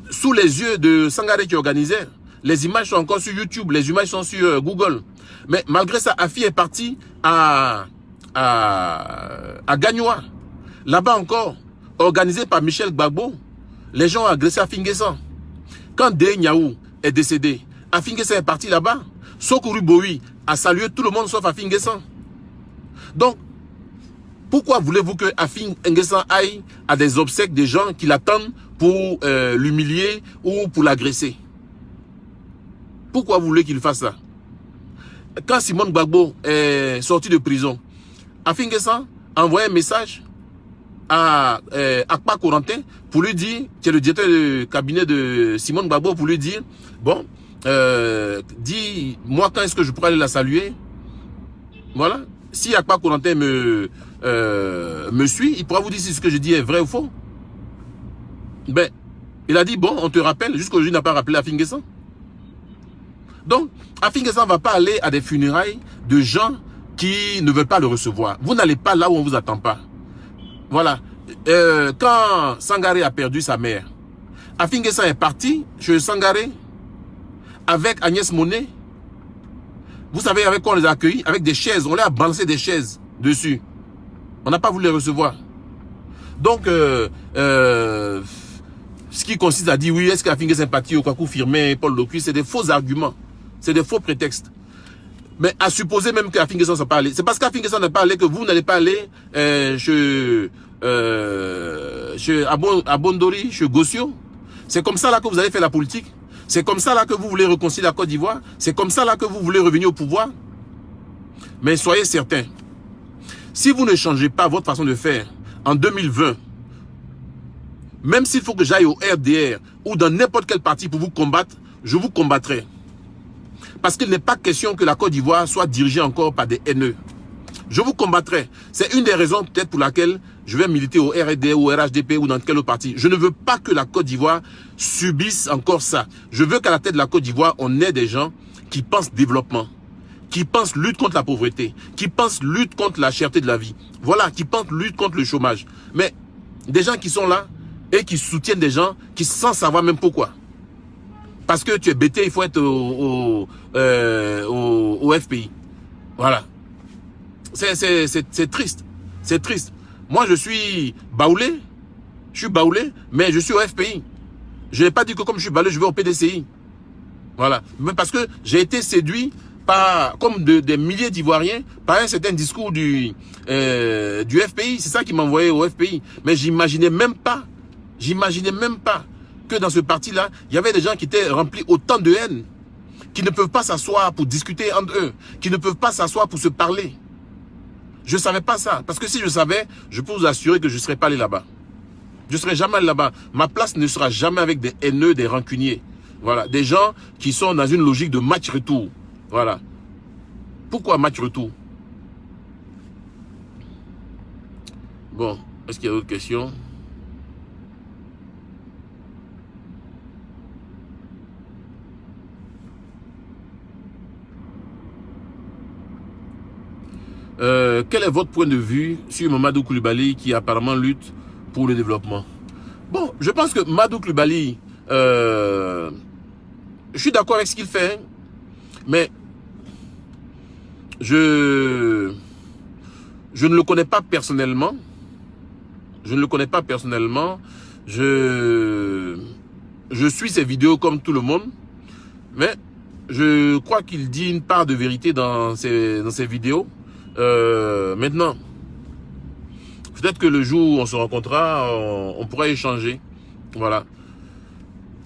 Sous les yeux de Sangaré qui organisait. Les images sont encore sur YouTube, les images sont sur Google. Mais malgré ça, Afin est parti à Gagnoa. Là-bas encore, organisé par Michel Gbagbo, les gens ont agressé Afin N'Guessan. Quand Dé Niaou est décédé, Afin N'Guessan est parti là-bas. Sokuru Boui a salué tout le monde sauf Afin N'Guessan. Donc, pourquoi voulez-vous que Afin N'Guessan aille à des obsèques des gens qui l'attendent pour l'humilier ou pour l'agresser? Pourquoi vous voulez qu'il fasse ça? Quand Simone Gbagbo est sorti de prison, Afin N'Guessan a envoyé un message à Akpa Corentin pour lui dire, qui est le directeur de cabinet de Simone Gbagbo, pour lui dire, bon, dis-moi quand est-ce que je pourrais aller la saluer. Voilà. Si Akpa Corentin me suit, il pourra vous dire si ce que je dis est vrai ou faux. Ben, il a dit, bon, on te rappelle, jusqu'aujourd'hui, il n'a pas rappelé Afin N'Guessan. Donc, Afin N'Guessan ne va pas aller à des funérailles de gens qui ne veulent pas le recevoir. Vous n'allez pas là où on ne vous attend pas. Voilà. Quand Sangaré a perdu sa mère, Afin N'Guessan est parti chez Sangaré avec Agnès Monet. Vous savez avec quoi on les a accueillis? Avec des chaises. On leur a balancé des chaises dessus. On n'a pas voulu les recevoir. Donc, ce qui consiste à dire, oui, est-ce qu'Afin N'Guessan est parti au Kwaku Firmin, Paul Dokui, c'est des faux arguments. C'est des faux prétextes. Mais à supposer même qu'Afin N'Guessan ne soit pas allé. C'est parce qu'Afin N'Guessan n'est pas allé que vous n'allez pas aller chez Abondori, chez Gossio. C'est comme ça là que vous allez faire la politique. C'est comme ça là que vous voulez réconcilier la Côte d'Ivoire. C'est comme ça là que vous voulez revenir au pouvoir. Mais soyez certains, si vous ne changez pas votre façon de faire en 2020, même s'il faut que j'aille au RDR ou dans n'importe quel parti pour vous combattre, je vous combattrai. Parce qu'il n'est pas question que la Côte d'Ivoire soit dirigée encore par des haineux. Je vous combattrai. C'est une des raisons peut-être pour laquelle je vais militer au RD ou au RHDP ou dans quel autre parti. Je ne veux pas que la Côte d'Ivoire subisse encore ça. Je veux qu'à la tête de la Côte d'Ivoire, on ait des gens qui pensent développement, qui pensent lutte contre la pauvreté, qui pensent lutte contre la cherté de la vie. Voilà, qui pensent lutte contre le chômage. Mais des gens qui sont là et qui soutiennent des gens qui sans savoir même pourquoi. Parce que tu es bêté, il faut être au FPI. Voilà. C'est triste. C'est triste. Moi, je suis baoulé. Je suis baoulé, mais je suis au FPI. Je n'ai pas dit que comme je suis baoulé, je vais au PDCI. Voilà. Mais parce que j'ai été séduit par, comme des milliers d'Ivoiriens, par un certain discours du FPI. C'est ça qui m'envoyait au FPI. Mais j'imaginais même pas que dans ce parti-là, il y avait des gens qui étaient remplis autant de haine, qui ne peuvent pas s'asseoir pour discuter entre eux, qui ne peuvent pas s'asseoir pour se parler. Je ne savais pas ça. Parce que si je savais, je peux vous assurer que je ne serais pas allé là-bas. Je ne serai jamais allé là-bas. Ma place ne sera jamais avec des haineux, des rancuniers. Voilà. Des gens qui sont dans une logique de match-retour. Voilà. Pourquoi match-retour? Bon. Est-ce qu'il y a d'autres questions? Quel est votre point de vue sur Mamadou Coulibaly qui apparemment lutte pour le développement? Bon, je pense que Mamadou Coulibaly, je suis d'accord avec ce qu'il fait, mais je ne le connais pas personnellement. Je suis ses vidéos comme tout le monde, mais je crois qu'il dit une part de vérité dans ses vidéos. Maintenant, peut-être que le jour où on se rencontrera, on pourra échanger. Voilà.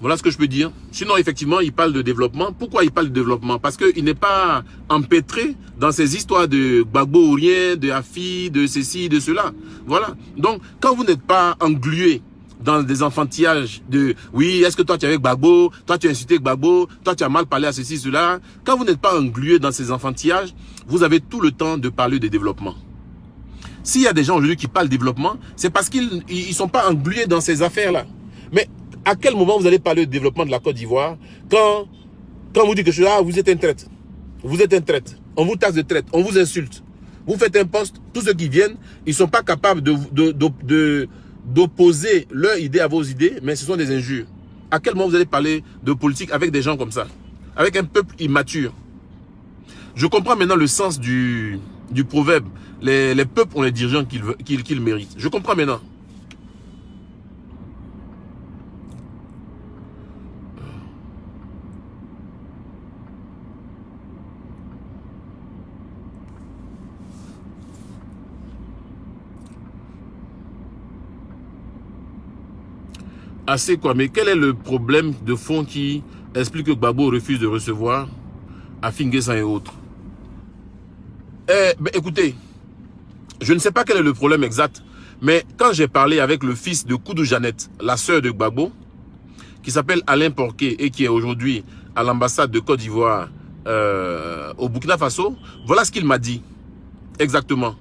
Voilà ce que je peux dire. Sinon, effectivement, il parle de développement. Pourquoi il parle de développement? Parce qu'il n'est pas empêtré dans ces histoires de Gbagbo ou rien, de Afi, de ceci, de cela. Voilà. Donc, quand vous n'êtes pas englué dans des enfantillages de « oui, est-ce que toi tu es avec Gbagbo? Toi tu as incité Gbagbo? Toi tu as mal parlé à ceci, cela ?» Quand vous n'êtes pas englué dans ces enfantillages, vous avez tout le temps de parler de développement. S'il y a des gens aujourd'hui qui parlent de développement, c'est parce qu'ils ne sont pas englués dans ces affaires-là. Mais à quel moment vous allez parler de développement de la Côte d'Ivoire quand vous dites que ah, vous êtes un traître, vous êtes un traître, on vous taxe de traître, on vous insulte, vous faites un poste, tous ceux qui viennent, ils ne sont pas capables d'opposer leur idée à vos idées, mais ce sont des injures. À quel moment vous allez parler de politique avec des gens comme ça, avec un peuple immature? Je comprends maintenant le sens du proverbe. Les peuples ont les dirigeants qu'ils méritent. Je comprends maintenant. Assez quoi, mais quel est le problème de fond qui explique que Gbagbo refuse de recevoir Afi N'Guessan et autres? Écoutez, je ne sais pas quel est le problème exact, mais quand j'ai parlé avec le fils de Koudou Jeannette, la sœur de Gbagbo, qui s'appelle Alain Porquet et qui est aujourd'hui à l'ambassade de Côte d'Ivoire au Burkina Faso, voilà ce qu'il m'a dit exactement.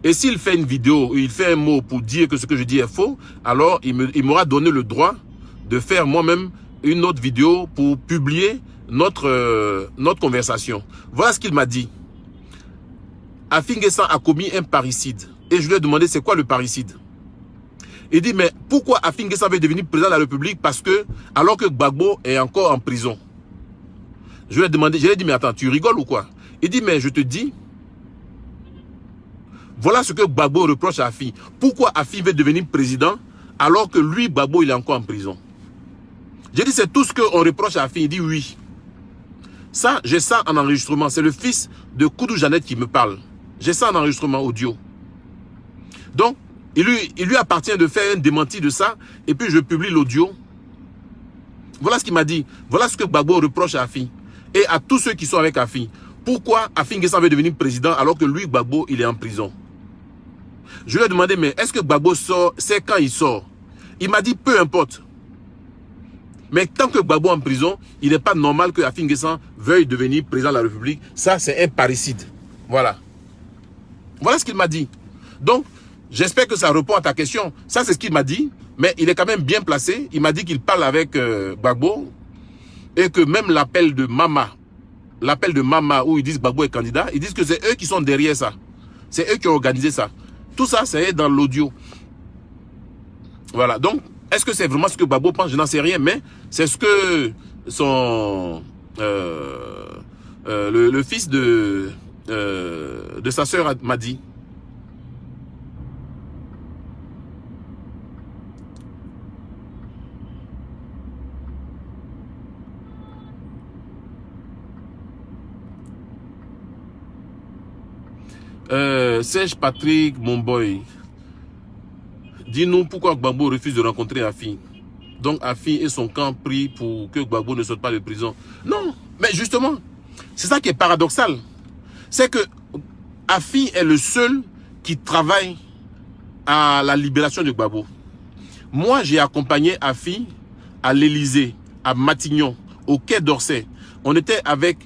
Et s'il fait une vidéo, il fait un mot pour dire que ce que je dis est faux, alors il m'aura donné le droit de faire moi-même une autre vidéo pour publier notre conversation. Voilà ce qu'il m'a dit. Afi N'Guessan a commis un parricide. Et je lui ai demandé c'est quoi le parricide. Il dit mais pourquoi Afi N'Guessan veut devenir président de la République alors que Gbagbo est encore en prison. Je lui ai demandé, je lui ai dit mais attends, tu rigoles ou quoi? Il dit mais je te dis, voilà ce que Gbagbo reproche à Afi. Pourquoi Afi veut devenir président alors que lui, Gbagbo, il est encore en prison? J'ai dit, c'est tout ce qu'on reproche à Afi. Il dit oui. Ça, j'ai ça en enregistrement. C'est le fils de Koudou Jeannette qui me parle. J'ai ça en enregistrement audio. Donc, il lui appartient de faire un démenti de ça et puis je publie l'audio. Voilà ce qu'il m'a dit. Voilà ce que Gbagbo reproche à Afi. Et à tous ceux qui sont avec Afi. Pourquoi Afi N'Guessan veut devenir président alors que lui, Gbagbo, il est en prison? Je lui ai demandé, mais est-ce que Gbagbo sort? C'est quand il sort? Il m'a dit, peu importe. Mais tant que Gbagbo est en prison, il n'est pas normal que Afi N'Guessan veuille devenir président de la République. Ça, c'est un parricide. Voilà. Voilà ce qu'il m'a dit. Donc, j'espère que ça répond à ta question. Ça, c'est ce qu'il m'a dit. Mais il est quand même bien placé. Il m'a dit qu'il parle avec Gbagbo. Et que même l'appel de Mama où ils disent Gbagbo est candidat, ils disent que c'est eux qui sont derrière ça. C'est eux qui ont organisé ça. Tout ça, c'est dans l'audio. Voilà. Donc, est-ce que c'est vraiment ce que Gbagbo pense? Je n'en sais rien, mais c'est ce que le fils de sa sœur m'a dit. Serge Patrick, mon boy, dis-nous pourquoi Gbagbo refuse de rencontrer Afi. Donc Afi et son camp prient pour que Gbagbo ne sorte pas de prison. Non, mais justement, c'est ça qui est paradoxal. C'est que Afi est le seul qui travaille à la libération de Gbagbo. Moi, j'ai accompagné Afi à l'Élysée, à Matignon, au Quai d'Orsay. On était avec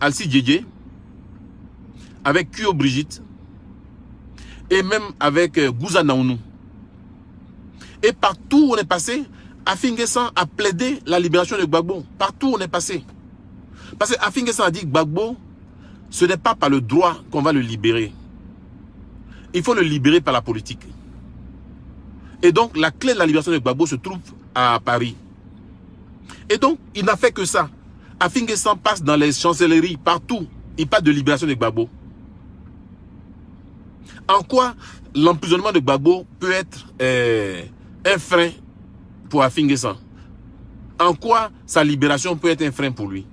Alci Diédié, avec Kuyo Brigitte, et même avec Gouza Naounou. Et partout où on est passé, Afi N'Guessan a plaidé la libération de Gbagbo. Partout où on est passé. Parce que Afi N'Guessan a dit que Gbagbo, ce n'est pas par le droit qu'on va le libérer. Il faut le libérer par la politique. Et donc, la clé de la libération de Gbagbo se trouve à Paris. Et donc, il n'a fait que ça. Afi N'Guessan passe dans les chancelleries, partout. Il parle de libération de Gbagbo. En quoi l'emprisonnement de Gbagbo peut être un frein pour Afi N'Guessan? En quoi sa libération peut être un frein pour lui?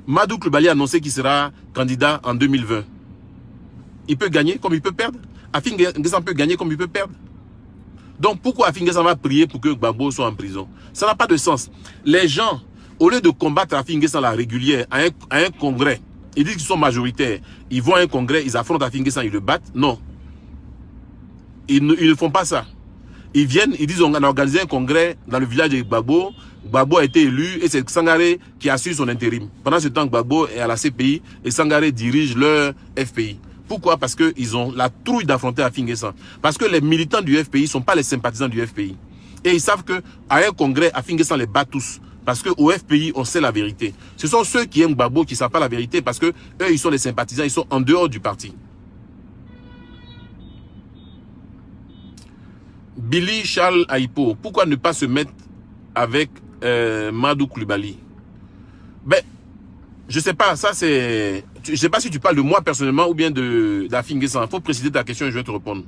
Madou Coulibaly a annoncé qu'il sera candidat en 2020. Il peut gagner comme il peut perdre. Afi N'Guessan peut gagner comme il peut perdre. Donc pourquoi Afi N'Guessan va prier pour que Gbagbo soit en prison? Ça n'a pas de sens. Les gens, au lieu de combattre Afi N'Guessan la régulière à un congrès, ils disent qu'ils sont majoritaires, ils vont à un congrès, ils affrontent Afi N'Guessan, ils le battent. Non. Ils ne font pas ça. Ils viennent, ils disent on a organisé un congrès dans le village de Gbagbo. Gbagbo a été élu et c'est Sangaré qui assure son intérim. Pendant ce temps, Gbagbo est à la CPI et Sangaré dirige leur FPI. Pourquoi? Parce qu'ils ont la trouille d'affronter Afi N'Guessan. Parce que les militants du FPI ne sont pas les sympathisants du FPI. Et ils savent qu'à un congrès, Afi N'Guessan les bat tous. Parce qu'au FPI, on sait la vérité. Ce sont ceux qui aiment Gbagbo qui ne savent pas la vérité parce que eux, ils sont les sympathisants, ils sont en dehors du parti. Billy Charles Aipo, pourquoi ne pas se mettre avec Madou Coulibaly? Ben, je sais pas, ça c'est... Je sais pas si tu parles de moi personnellement ou bien d'Afi N'Guessan. Il faut préciser ta question et je vais te répondre.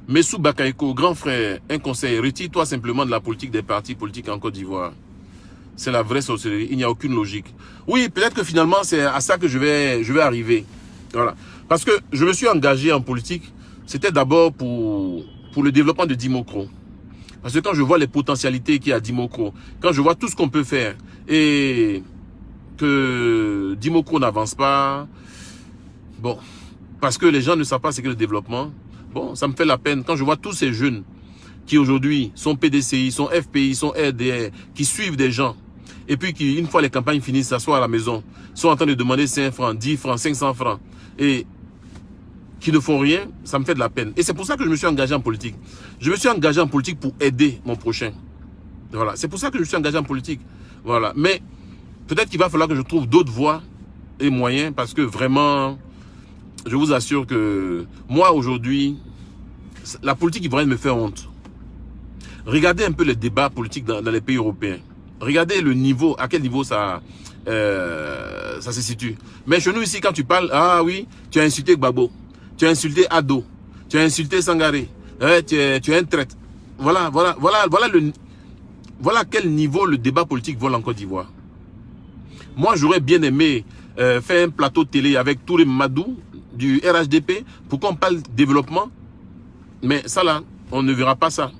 Messou Bakaïko, grand frère, un conseil, retire-toi simplement de la politique des partis politiques en Côte d'Ivoire. C'est la vraie sorcellerie, il n'y a aucune logique. Oui, peut-être que finalement c'est à ça que je vais arriver. Voilà. Parce que je me suis engagé en politique, c'était d'abord pour le développement de Dimokro. Parce que quand je vois les potentialités qu'il y a à Dimokro, quand je vois tout ce qu'on peut faire et que Dimokro n'avance pas, bon, parce que les gens ne savent pas ce qu'est le développement, bon, ça me fait la peine. Quand je vois tous ces jeunes qui aujourd'hui sont PDCI, sont FPI, sont RDR, qui suivent des gens, et puis qui, une fois les campagnes finissent, s'assoient à la maison, sont en train de demander 5 francs, 10 francs, 500 francs, et qui ne font rien, ça me fait de la peine. Et c'est pour ça que je me suis engagé en politique. Je me suis engagé en politique pour aider mon prochain. Voilà, c'est pour ça que je me suis engagé en politique. Voilà, mais peut-être qu'il va falloir que je trouve d'autres voies et moyens, parce que vraiment, je vous assure que moi aujourd'hui, la politique ivoirienne me fait honte. Regardez un peu les débats politiques dans les pays européens. Regardez le niveau, à quel niveau ça se situe. Mais chez nous ici, quand tu parles, ah oui, tu as insulté Gbagbo, tu as insulté Ado, tu as insulté Sangaré, tu es un traître. Voilà quel niveau le débat politique vole en Côte d'Ivoire. Moi, j'aurais bien aimé faire un plateau télé avec Touré Madou du RHDP pour qu'on parle développement. Mais ça là, on ne verra pas ça.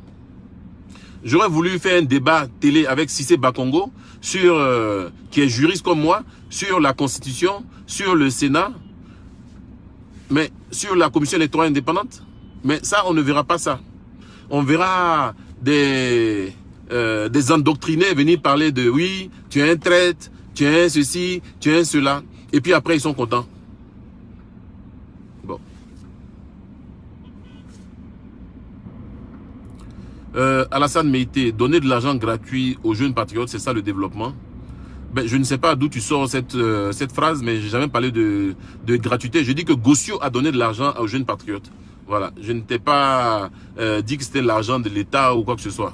J'aurais voulu faire un débat télé avec Cissé Bakongo, sur, qui est juriste comme moi, sur la Constitution, sur le Sénat, mais sur la Commission électorale indépendante. Mais ça, on ne verra pas ça. On verra des endoctrinés venir parler de oui, tu es un traître, tu es un ceci, tu es un cela. Et puis après, ils sont contents. Bon. Alassane Meïté, donner de l'argent gratuit aux jeunes patriotes, c'est ça le développement? Ben, je ne sais pas d'où tu sors cette phrase, mais j'ai jamais parlé de gratuité. Je dis que Gossio a donné de l'argent aux jeunes patriotes. Voilà, je ne t'ai pas dit que c'était l'argent de l'État ou quoi que ce soit.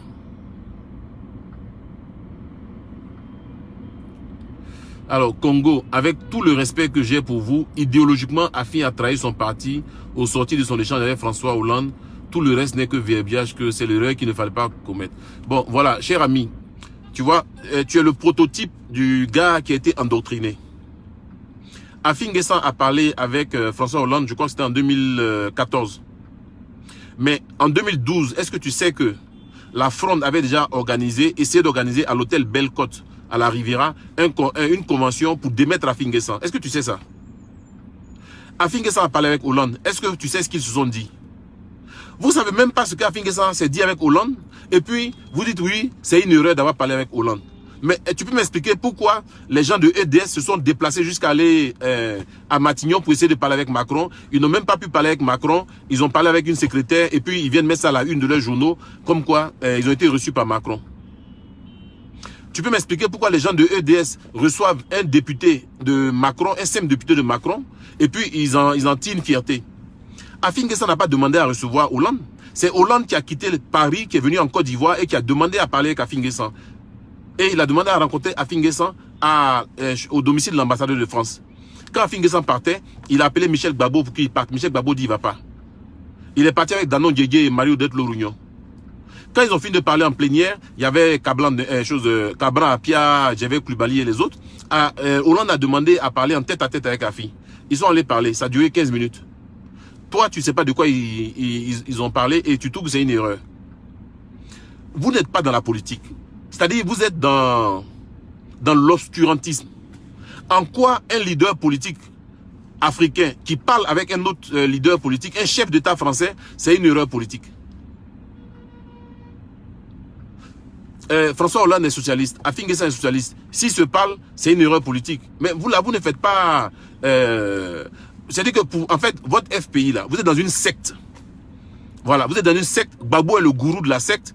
Alors, Congo, avec tout le respect que j'ai pour vous, idéologiquement, Afi a trahi son parti au sortir de son échange avec François Hollande. Tout le reste n'est que verbiage, que c'est l'erreur qu'il ne fallait pas commettre. Bon, voilà, cher ami, Tu vois, tu es le prototype du gars qui a été endoctriné. Afin N'Guessan a parlé avec François Hollande, je crois que c'était en 2014. Mais en 2012, est-ce que tu sais que la Fronde avait déjà essayé d'organiser à l'hôtel Belle-Côte, à la Riviera, une convention pour démettre Afin N'Guessan? Est-ce que tu sais ça? Afin N'Guessan a parlé avec Hollande. Est-ce que tu sais ce qu'ils se sont dit? Vous ne savez même pas ce qu'Afin N'Guessan s'est dit avec Hollande. Et puis, vous dites oui, c'est une erreur d'avoir parlé avec Hollande. Mais tu peux m'expliquer pourquoi les gens de EDS se sont déplacés jusqu'à aller à Matignon pour essayer de parler avec Macron. Ils n'ont même pas pu parler avec Macron. Ils ont parlé avec une secrétaire et puis ils viennent mettre ça à la une de leurs journaux. Comme quoi, ils ont été reçus par Macron. Tu peux m'expliquer pourquoi les gens de EDS reçoivent un député de Macron, un simple député de Macron, et puis ils en tirent une fierté. Afin N'Guessan n'a pas demandé à recevoir Hollande. C'est Hollande qui a quitté Paris, qui est venu en Côte d'Ivoire et qui a demandé à parler avec Afin N'Guessan. Et il a demandé à rencontrer Afin N'Guessan au domicile de l'ambassadeur de France. Quand Afin N'Guessan partait, il a appelé Michel Gbagbo pour qu'il parte. Michel Gbagbo dit il ne va pas. Il est parti avec Danon Diégué et Marie-Odette Lorugnon. Quand ils ont fini de parler en plénière, il y avait Cabran, Apia, Djevé Koulibaly et les autres. Hollande a demandé à parler en tête-à-tête avec Afin. Ils sont allés parler, ça a duré 15 minutes. Toi, tu ne sais pas de quoi ils ont parlé et tu trouves que c'est une erreur. Vous n'êtes pas dans la politique. C'est-à-dire, vous êtes dans l'obscurantisme. En quoi un leader politique africain qui parle avec un autre leader politique, un chef d'État français, c'est une erreur politique? François Hollande est socialiste, Afin N'Guessan est socialiste. S'ils se parlent, c'est une erreur politique. Mais vous là, vous ne faites pas... c'est-à-dire que, en fait, votre FPI là, vous êtes dans une secte. Voilà, vous êtes dans une secte. Gbagbo est le gourou de la secte.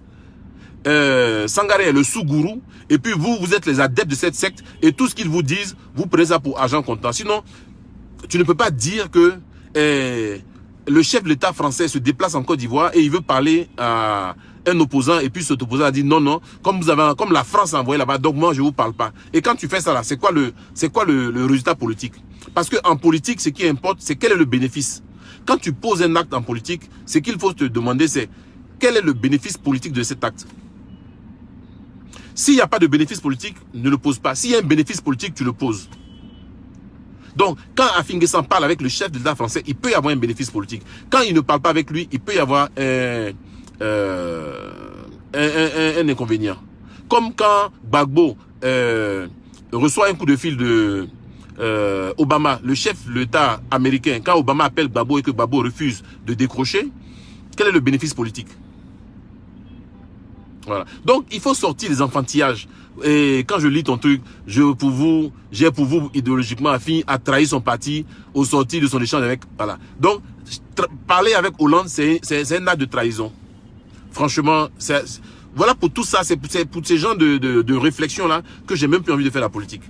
Sangaré est le sous-gourou. Et puis vous êtes les adeptes de cette secte. Et tout ce qu'ils vous disent, vous prenez ça pour argent comptant. Sinon, tu ne peux pas dire que le chef de l'État français se déplace en Côte d'Ivoire et il veut parler à un opposant et puis cet opposant a dit non, non, comme la France a envoyé là-bas, donc moi je vous parle pas. Et quand tu fais ça là, c'est quoi le résultat politique? Parce qu'en politique, ce qui importe, c'est quel est le bénéfice. Quand tu poses un acte en politique, ce qu'il faut te demander, c'est quel est le bénéfice politique de cet acte. S'il n'y a pas de bénéfice politique, ne le pose pas. S'il y a un bénéfice politique, tu le poses. Donc, quand Afin N'Guessan parle avec le chef de l'État français, il peut y avoir un bénéfice politique. Quand il ne parle pas avec lui, il peut y avoir un inconvénient. Comme quand Gbagbo reçoit un coup de fil de Obama, le chef de l'État américain, quand Obama appelle Gbagbo et que Gbagbo refuse de décrocher, quel est le bénéfice politique? Voilà. Donc, il faut sortir des enfantillages. Et quand je lis ton truc, j'ai pour vous idéologiquement Afin a trahi son parti au sortir de son échange avec... Voilà. Donc, parler avec Hollande, c'est un acte de trahison. Franchement, voilà pour tout ça, c'est pour ces gens de réflexion-là que j'ai même plus envie de faire la politique.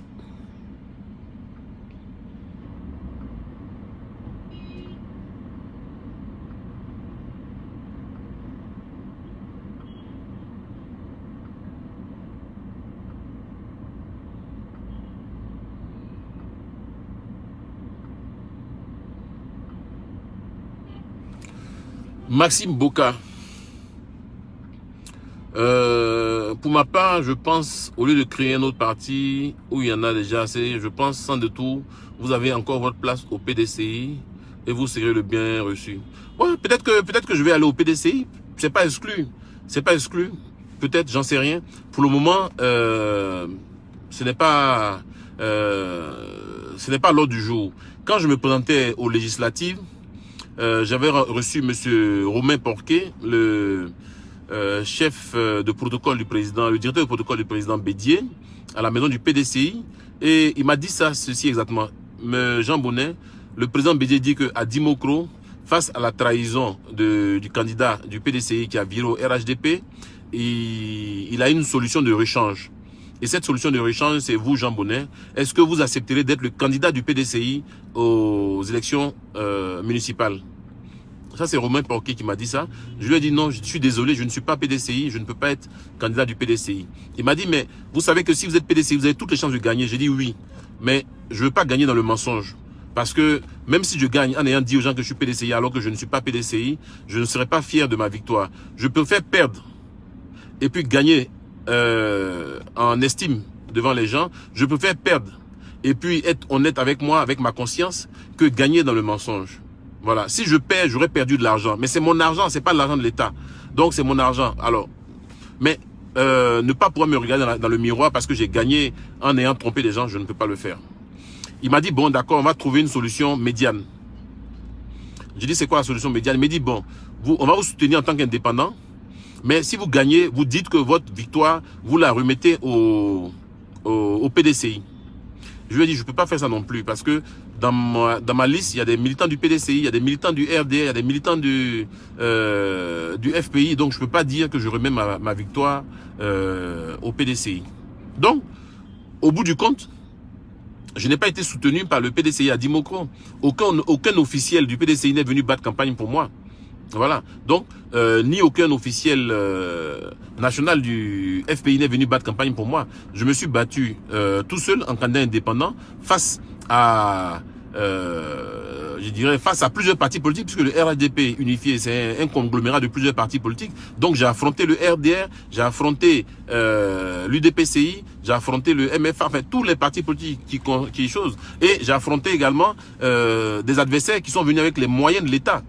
Maxime Boka. Pour ma part, je pense, au lieu de créer un autre parti où il y en a déjà assez, je pense sans détour, vous avez encore votre place au PDCI et vous serez le bien reçu. Ouais, peut-être que je vais aller au PDCI, c'est pas exclu. C'est pas exclu. Peut-être, j'en sais rien. Pour le moment, ce n'est pas l'ordre du jour. Quand je me présentais aux législatives, j'avais reçu M. Romain Porquet, le chef de protocole du président, le directeur de protocole du président Bédier, à la maison du PDCI, et il m'a dit ceci exactement. Jean Bonnet, le président Bédier dit qu'à Dimokro, face à la trahison du candidat du PDCI qui a viré au RHDP, il a une solution de rechange. Et cette solution de rechange, c'est vous, Jean Bonnet. Est-ce que vous accepterez d'être le candidat du PDCI aux élections municipales? Ça, c'est Romain Porquet qui m'a dit ça. Je lui ai dit non, je suis désolé, je ne suis pas PDCI, je ne peux pas être candidat du PDCI. Il m'a dit, mais vous savez que si vous êtes PDCI, vous avez toutes les chances de gagner. J'ai dit oui, mais je ne veux pas gagner dans le mensonge. Parce que même si je gagne en ayant dit aux gens que je suis PDCI alors que je ne suis pas PDCI, je ne serai pas fier de ma victoire. Je préfère perdre et puis gagner en estime devant les gens, je préfère perdre et puis être honnête avec moi, avec ma conscience, que gagner dans le mensonge. Voilà. Si je perds, j'aurais perdu de l'argent. Mais c'est mon argent, c'est pas l'argent de l'État. Donc c'est mon argent. Alors, mais ne pas pouvoir me regarder dans le miroir parce que j'ai gagné en ayant trompé les gens, je ne peux pas le faire. Il m'a dit, bon d'accord, on va trouver une solution médiane. J'ai dit, c'est quoi la solution médiane? Il m'a dit, bon, on va vous soutenir en tant qu'indépendant, mais si vous gagnez, vous dites que votre victoire, vous la remettez au PDCI. Je lui ai dit, je ne peux pas faire ça non plus, parce que dans ma liste, il y a des militants du PDCI, il y a des militants du RDR, il y a des militants du FPI, donc je ne peux pas dire que je remets ma victoire au PDCI. Donc, au bout du compte, je n'ai pas été soutenu par le PDCI à Dimokro. Aucun officiel du PDCI n'est venu battre campagne pour moi. Voilà. Donc, ni aucun officiel national du FPI n'est venu battre campagne pour moi. Je me suis battu tout seul en candidat indépendant face à, je dirais, face à plusieurs partis politiques, puisque le RHDP unifié, c'est un conglomérat de plusieurs partis politiques. Donc, j'ai affronté le RDR, j'ai affronté l'UDPCI, j'ai affronté le MFA, enfin, tous les partis politiques qui chose. Et j'ai affronté également des adversaires qui sont venus avec les moyens de l'État.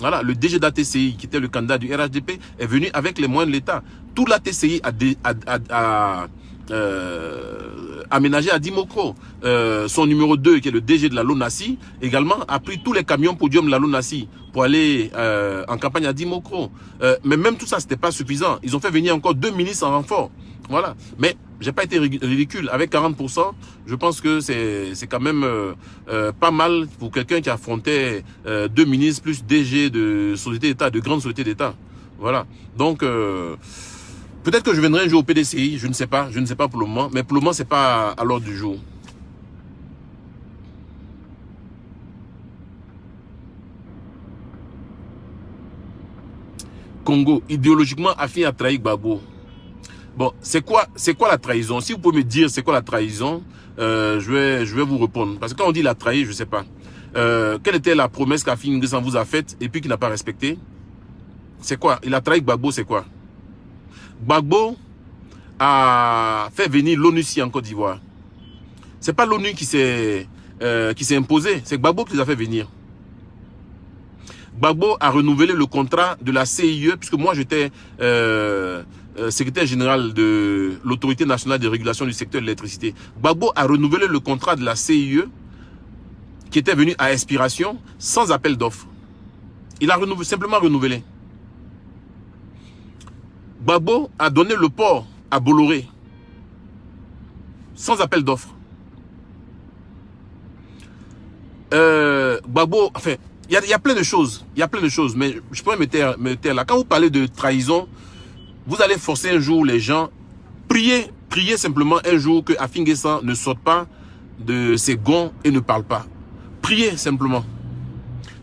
Voilà, le DG de la TCI, qui était le candidat du RHDP, est venu avec les moyens de l'État. Tout la TCI a aménagé à Dimokro. Son numéro 2, qui est le DG de la LONASI, également a pris tous les camions podium de la LONASI pour aller en campagne à Dimokro. Mais même tout ça, c'était pas suffisant. Ils ont fait venir encore 2 ministres en renfort. Voilà. Mais j'ai pas été ridicule. Avec 40%, je pense que c'est quand même pas mal pour quelqu'un qui affrontait 2 ministres plus DG de société d'État, de grandes sociétés d'État. Voilà. Donc, peut-être que je viendrai un jour au PDCI, je ne sais pas pour le moment. Mais pour le moment, c'est pas à l'ordre du jour. Congo, idéologiquement, affine à trahir Gbagbo. Bon, c'est quoi la trahison? Si vous pouvez me dire c'est quoi la trahison, je vais vous répondre. Parce que quand on dit la trahir, je sais pas. Quelle était la promesse qu'Afin N'Guessan vous a faite et puis qu'il n'a pas respecté? C'est quoi? Il a trahi Gbagbo, c'est quoi? Gbagbo a fait venir l'ONUCI en Côte d'Ivoire. C'est pas l'ONU qui s'est imposé, c'est Gbagbo qui les a fait venir. Gbagbo a renouvelé le contrat de la CIE, puisque moi j'étais secrétaire général de l'Autorité nationale de régulation du secteur de l'électricité. Gbagbo a renouvelé le contrat de la CIE qui était venu à expiration sans appel d'offres. Il a simplement renouvelé. Gbagbo a donné le port à Bolloré sans appel d'offres. Gbagbo, enfin, il y a plein de choses. Il y a plein de choses, mais je pourrais me taire là. Quand vous parlez de trahison, vous allez forcer un jour les gens, priez simplement un jour que Afin N'Guessan ne sorte pas de ses gonds et ne parle pas. Priez simplement.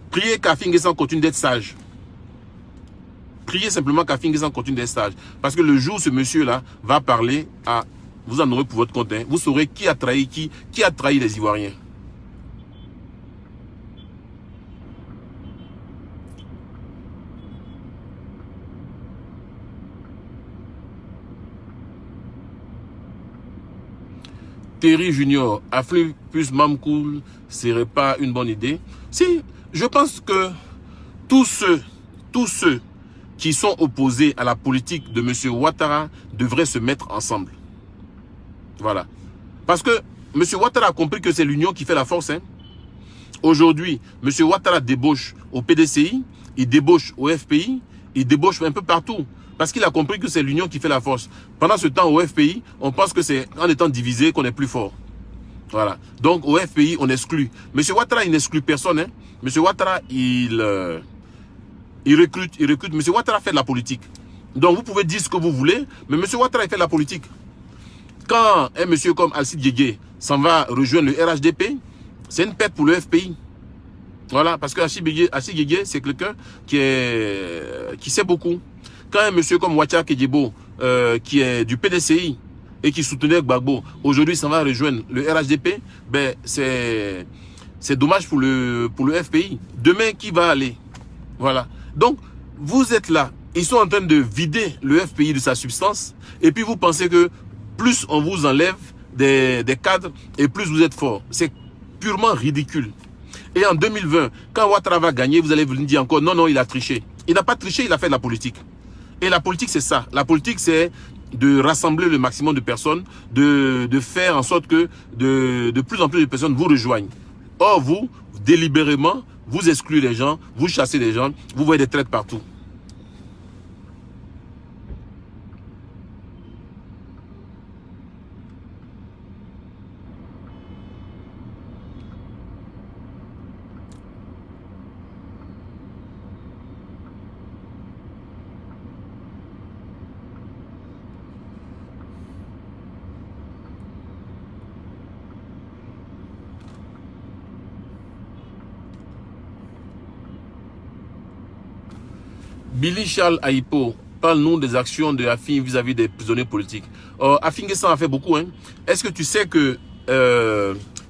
Priez qu'Afin N'Guessan continue d'être sage. Priez simplement qu'Afin N'Guessan continue d'être sage. Parce que le jour où ce monsieur-là va parler, vous en aurez pour votre compte. Vous saurez qui a trahi qui a trahi les Ivoiriens. Terry Junior, Afli plus Mamkoul serait pas une bonne idée. Si, je pense que tous ceux qui sont opposés à la politique de M. Ouattara devraient se mettre ensemble. Voilà. Parce que M. Ouattara a compris que c'est l'union qui fait la force. Hein. Aujourd'hui, M. Ouattara débauche au PDCI, il débauche au FPI, il débauche un peu partout. Parce qu'il a compris que c'est l'union qui fait la force. Pendant ce temps, au FPI, on pense que c'est en étant divisé qu'on est plus fort. Voilà. Donc, au FPI, on exclut. M. Ouattara, il n'exclut personne. Hein. M. Ouattara, il recrute. M. Ouattara fait de la politique. Donc, vous pouvez dire ce que vous voulez, mais M. Ouattara, il fait de la politique. Quand un monsieur comme Alcide Guégué s'en va rejoindre le RHDP, c'est une perte pour le FPI. Voilà. Parce que Alcide Guégué, c'est quelqu'un qui sait beaucoup. Quand un monsieur comme Wacha Kedjebo, qui est du PDCI et qui soutenait Gbagbo, aujourd'hui s'en va rejoindre le RHDP, ben c'est dommage pour le FPI. Demain, qui va aller? Voilà. Donc, vous êtes là, Ils sont en train de vider le FPI de sa substance. Et puis vous pensez que plus on vous enlève des cadres et plus vous êtes fort. C'est purement ridicule. Et en 2020, quand Ouattara va gagner, vous allez vous dire encore non, non, il a triché. Il n'a pas triché, il a fait de la politique. Et la politique, c'est ça. La politique, c'est de rassembler le maximum de personnes, de faire en sorte que de plus en plus de personnes vous rejoignent. Or, vous, délibérément, vous excluez les gens, vous chassez les gens, vous voyez des traites partout. Billy Charles Aipo, parle-nous des actions de Afin vis-à-vis des prisonniers politiques. Afin Guessan a fait beaucoup. Hein. Est-ce que tu sais que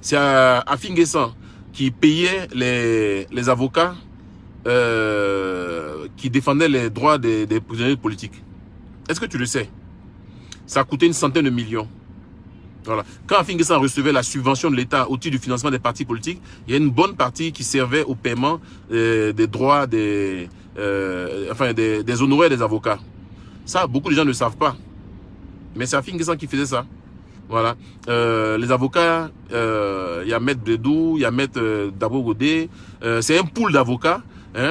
c'est Afin Guessan qui payait les avocats qui défendaient les droits des prisonniers politiques? Est-ce que tu le sais? Ça a coûté une centaine de millions. Voilà. Quand Afin Guessan recevait la subvention de l'État au titre du financement des partis politiques, il y a une bonne partie qui servait au paiement des droits des honoraires des avocats. Ça, beaucoup de gens ne savent pas. Mais c'est Afin Guessan qui faisait ça. Voilà. Les avocats, il y a Maître Bledou, il y a Maître Dabo Godé. C'est un pool d'avocats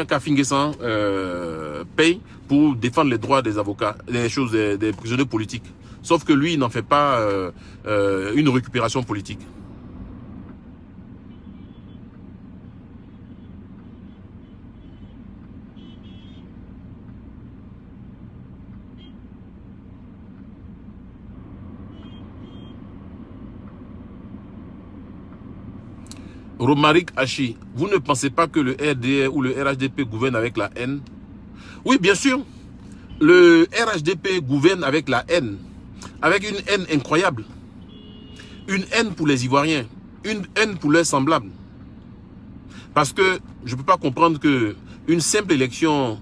qu'Afin Guessan paye pour défendre les droits des avocats, des prisonniers politiques. Sauf que lui, il n'en fait pas une récupération politique. Romaric Hachi, vous ne pensez pas que le RDR ou le RHDP gouverne avec la haine? Oui, bien sûr. Le RHDP gouverne avec la haine. Avec une haine incroyable. Une haine pour les Ivoiriens. Une haine pour leurs semblables. Parce que je ne peux pas comprendre qu'une simple élection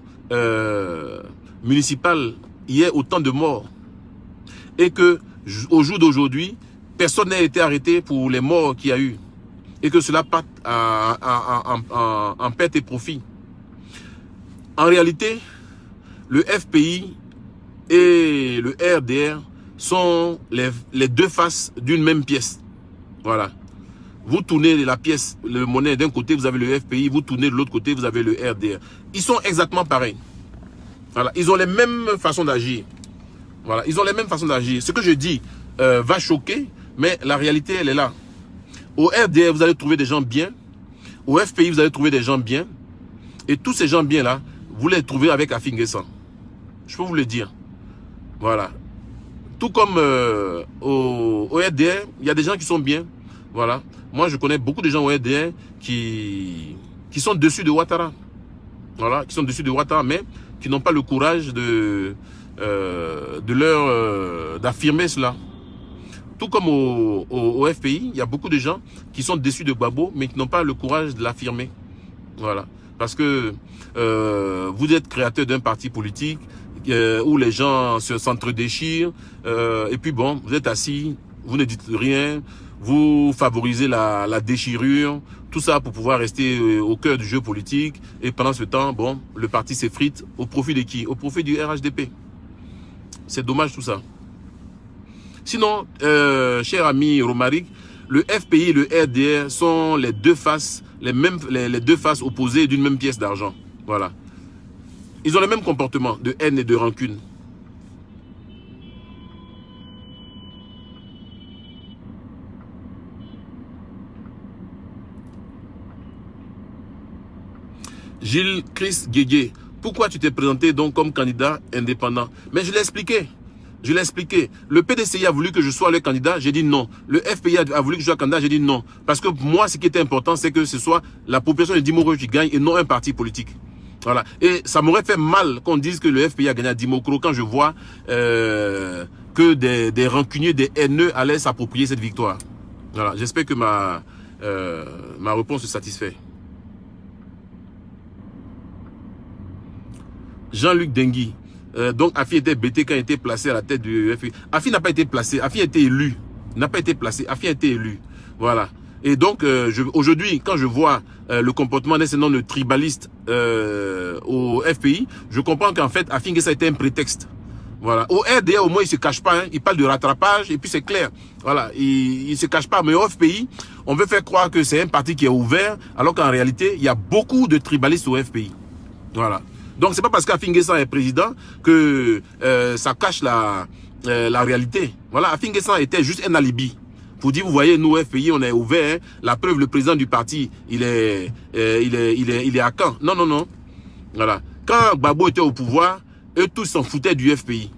municipale, il y ait autant de morts. Et qu'au jour d'aujourd'hui, personne n'a été arrêté pour les morts qu'il y a eu. Et que cela parte en perte et profit. En réalité, le FPI et le RDR sont les deux faces d'une même pièce. Voilà. Vous tournez la pièce, le monnaie d'un côté, vous avez le FPI, vous tournez de l'autre côté, vous avez le RDR. Ils sont exactement pareils. Voilà. Ils ont les mêmes façons d'agir. Voilà. Ils ont les mêmes façons d'agir. Ce que je dis va choquer, mais la réalité, elle est là. Au RDR, vous allez trouver des gens bien. Au FPI, vous allez trouver des gens bien. Et tous ces gens bien-là, vous les trouvez avec Afin Guessan. Je peux vous le dire. Voilà. Tout comme au RDR, il y a des gens qui sont bien. Voilà. Moi, je connais beaucoup de gens au RDR qui sont dessus de Ouattara. Voilà. Qui sont dessus de Ouattara, mais qui n'ont pas le courage d'affirmer cela. Tout comme au FPI, il y a beaucoup de gens qui sont déçus de Gbagbo, mais qui n'ont pas le courage de l'affirmer. Voilà. Parce que vous êtes créateur d'un parti politique où les gens s'entre-déchirent. Et puis bon, vous êtes assis, vous ne dites rien, vous favorisez la déchirure. Tout ça pour pouvoir rester au cœur du jeu politique. Et pendant ce temps, bon, le parti s'effrite. Au profit de qui? Au profit du RHDP. C'est dommage tout ça. Sinon, cher ami Romaric, le FPI et le RDR sont les deux faces, les deux faces opposées d'une même pièce d'argent. Voilà. Ils ont le même comportement de haine et de rancune. Gilles Chris Guégué, pourquoi tu t'es présenté donc comme candidat indépendant? Mais je l'ai expliqué. Je l'ai expliqué. Le PDCI a voulu que je sois le candidat, j'ai dit non. Le FPI a voulu que je sois candidat, j'ai dit non. Parce que moi, ce qui était important, c'est que ce soit la population de Dimokro qui gagne et non un parti politique. Voilà. Et ça m'aurait fait mal qu'on dise que le FPI a gagné à Dimokro quand je vois que des rancuniers, des haineux allaient s'approprier cette victoire. Voilà. J'espère que ma réponse se satisfait. Jean-Luc Dengui. Donc Afi était bêté quand il était placé à la tête du FPI. Afi n'a pas été placé, Afi a été élu. Il n'a pas été placé, Afi a été élu. Voilà. Et donc, aujourd'hui, quand je vois le comportement d'un certain nombre de tribalistes au FPI, je comprends qu'en fait, Afi N'Guessan était un prétexte. Voilà. Au RDA, au moins, il se cache pas. Hein. Il parle de rattrapage et puis c'est clair. Voilà. Il se cache pas. Mais au FPI, on veut faire croire que c'est un parti qui est ouvert, alors qu'en réalité, il y a beaucoup de tribalistes au FPI. Voilà. Donc, c'est pas parce qu'Afi N'Guessan est président que ça cache la réalité. Voilà. Afi N'Guessan était juste un alibi. Pour dire, vous voyez, nous, FPI, on est ouvert. Hein. La preuve, le président du parti, il est à Caen. Non, non, non. Voilà. Quand Gbagbo était au pouvoir, eux tous s'en foutaient du FPI.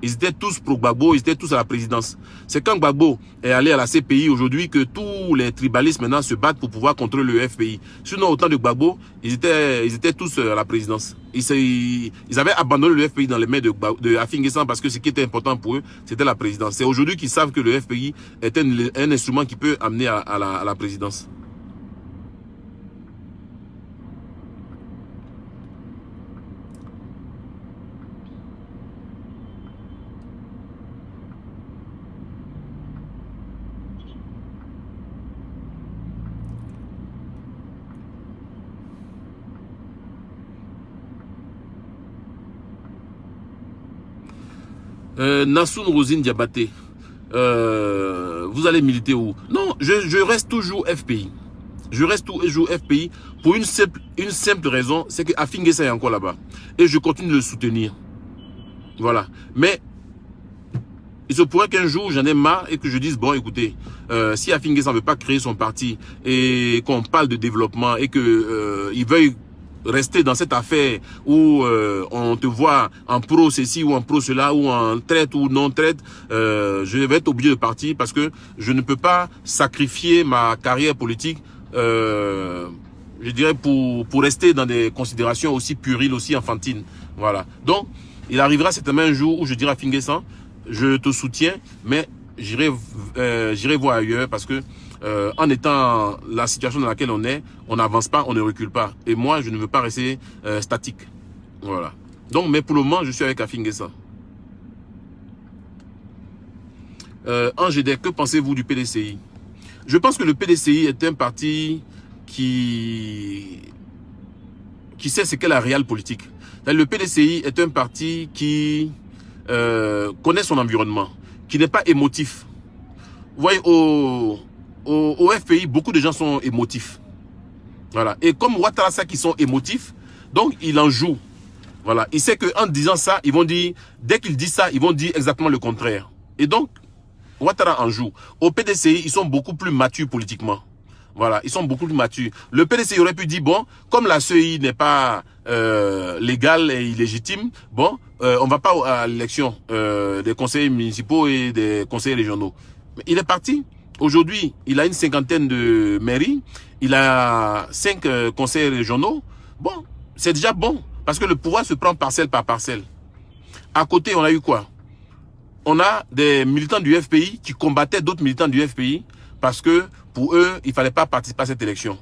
Ils étaient tous pro Gbagbo, ils étaient tous à la présidence. C'est quand Gbagbo est allé à la CPI aujourd'hui que tous les tribalistes maintenant se battent pour pouvoir contrôler le FPI. Sinon, au temps de Gbagbo, ils étaient tous à la présidence. Ils avaient abandonné le FPI dans les mains de Afi N'Guessan parce que ce qui était important pour eux, c'était la présidence. C'est aujourd'hui qu'ils savent que le FPI est un instrument qui peut amener à la présidence. Nassoun Rosine Diabaté, vous allez militer où? Non, je reste toujours FPI. Je reste toujours FPI pour une simple raison, c'est que Afi N'Guessan est encore là-bas. Et je continue de le soutenir. Voilà. Mais il se pourrait qu'un jour, j'en ai marre et que je dise, bon, écoutez, si Afi N'Guessan ne veut pas créer son parti et qu'on parle de développement et qu'il veuille rester dans cette affaire où on te voit en pro ceci ou en pro cela ou en traite ou non traite, je vais être obligé de partir parce que je ne peux pas sacrifier ma carrière politique, je dirais pour rester dans des considérations aussi puériles, aussi enfantines. Voilà. Donc, il arrivera certainement un jour où je dirai à Afi N'Guessan, je te soutiens, mais j'irai voir ailleurs parce que en étant la situation dans laquelle on est, on n'avance pas, on ne recule pas. Et moi, je ne veux pas rester statique. Voilà. Donc, mais pour le moment, je suis avec Afi N'Guessan. Angédé, que pensez-vous du PDCI? Je pense que le PDCI est un parti qui sait ce qu'est la réelle politique. Le PDCI est un parti qui connaît son environnement, qui n'est pas émotif. Vous voyez, au FPI, beaucoup de gens sont émotifs. Voilà. Et comme Ouattara sait qu'ils sont émotifs, donc il en joue. Voilà. Il sait qu'en disant ça, ils vont dire, dès qu'ils disent ça, ils vont dire exactement le contraire. Et donc, Ouattara en joue. Au PDCI, ils sont beaucoup plus matures politiquement. Voilà, ils sont beaucoup plus matures. Le PDCI aurait pu dire, bon, comme la CEI n'est pas légale et illégitime, bon, on va pas à l'élection des conseillers municipaux et des conseillers régionaux. Mais il est parti. Aujourd'hui, il a une cinquantaine de mairies, il a 5 conseillers régionaux. Bon, c'est déjà bon, parce que le pouvoir se prend parcelle par parcelle. À côté, on a eu quoi? On a des militants du FPI qui combattaient d'autres militants du FPI parce que pour eux, il ne fallait pas participer à cette élection.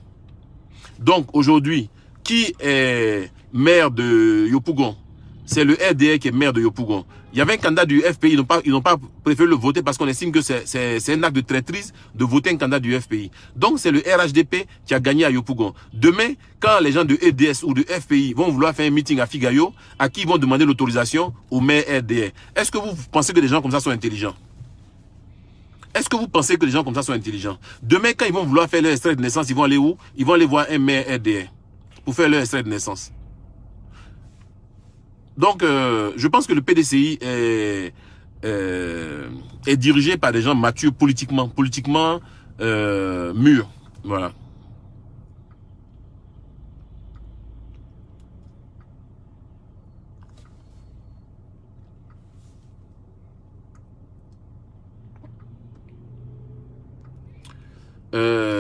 Donc aujourd'hui, qui est maire de Yopougon? C'est le RDR qui est maire de Yopougon. Il y avait un candidat du FPI, ils n'ont pas préféré le voter parce qu'on estime que c'est un acte de traîtrise de voter un candidat du FPI. Donc c'est le RHDP qui a gagné à Yopougon. Demain, quand les gens de EDS ou de FPI vont vouloir faire un meeting à Figayo, à qui ils vont demander l'autorisation? Au maire RDR. Est-ce que vous pensez que des gens comme ça sont intelligents? Est-ce que vous pensez que les gens comme ça sont intelligents? Demain, quand ils vont vouloir faire leur extrait de naissance, ils vont aller où? Ils vont aller voir un maire RDR pour faire leur extrait de naissance. Donc, je pense que le PDCI est dirigé par des gens matures politiquement mûrs. Voilà.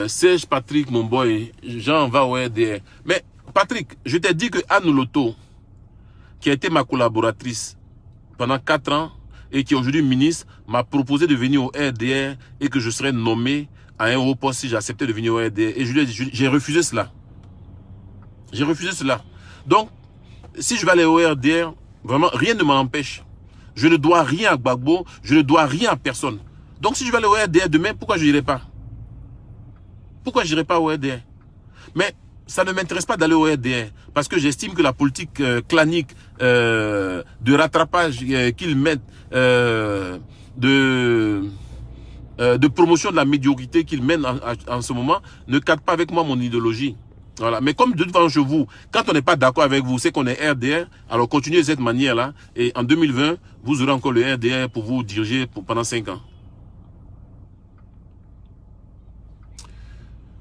Serge Patrick, mon boy, Jean va au RDR. Mais Patrick, je t'ai dit que Anne Loto, qui a été ma collaboratrice pendant 4 ans et qui est aujourd'hui ministre, m'a proposé de venir au RDR et que je serais nommé à un haut poste si j'acceptais de venir au RDR. Et j'ai refusé cela. J'ai refusé cela. Donc, si je vais aller au RDR, Vraiment, rien ne m'en empêche. Je ne dois rien à Gbagbo, je ne dois rien à personne. Donc si je vais aller au RDR demain, pourquoi je n'irai pas? Pourquoi je n'irai pas au RDR? Mais ça ne m'intéresse pas d'aller au RDR, parce que j'estime que la politique clanique de rattrapage qu'ils mettent, de promotion de la médiocrité qu'ils mènent en ce moment, ne cadre pas avec moi mon idéologie. Voilà. Mais comme de toute façon, je vous, quand on n'est pas d'accord avec vous, c'est qu'on est RDR, alors continuez de cette manière-là, et en 2020, vous aurez encore le RDR pour vous diriger pendant 5 ans.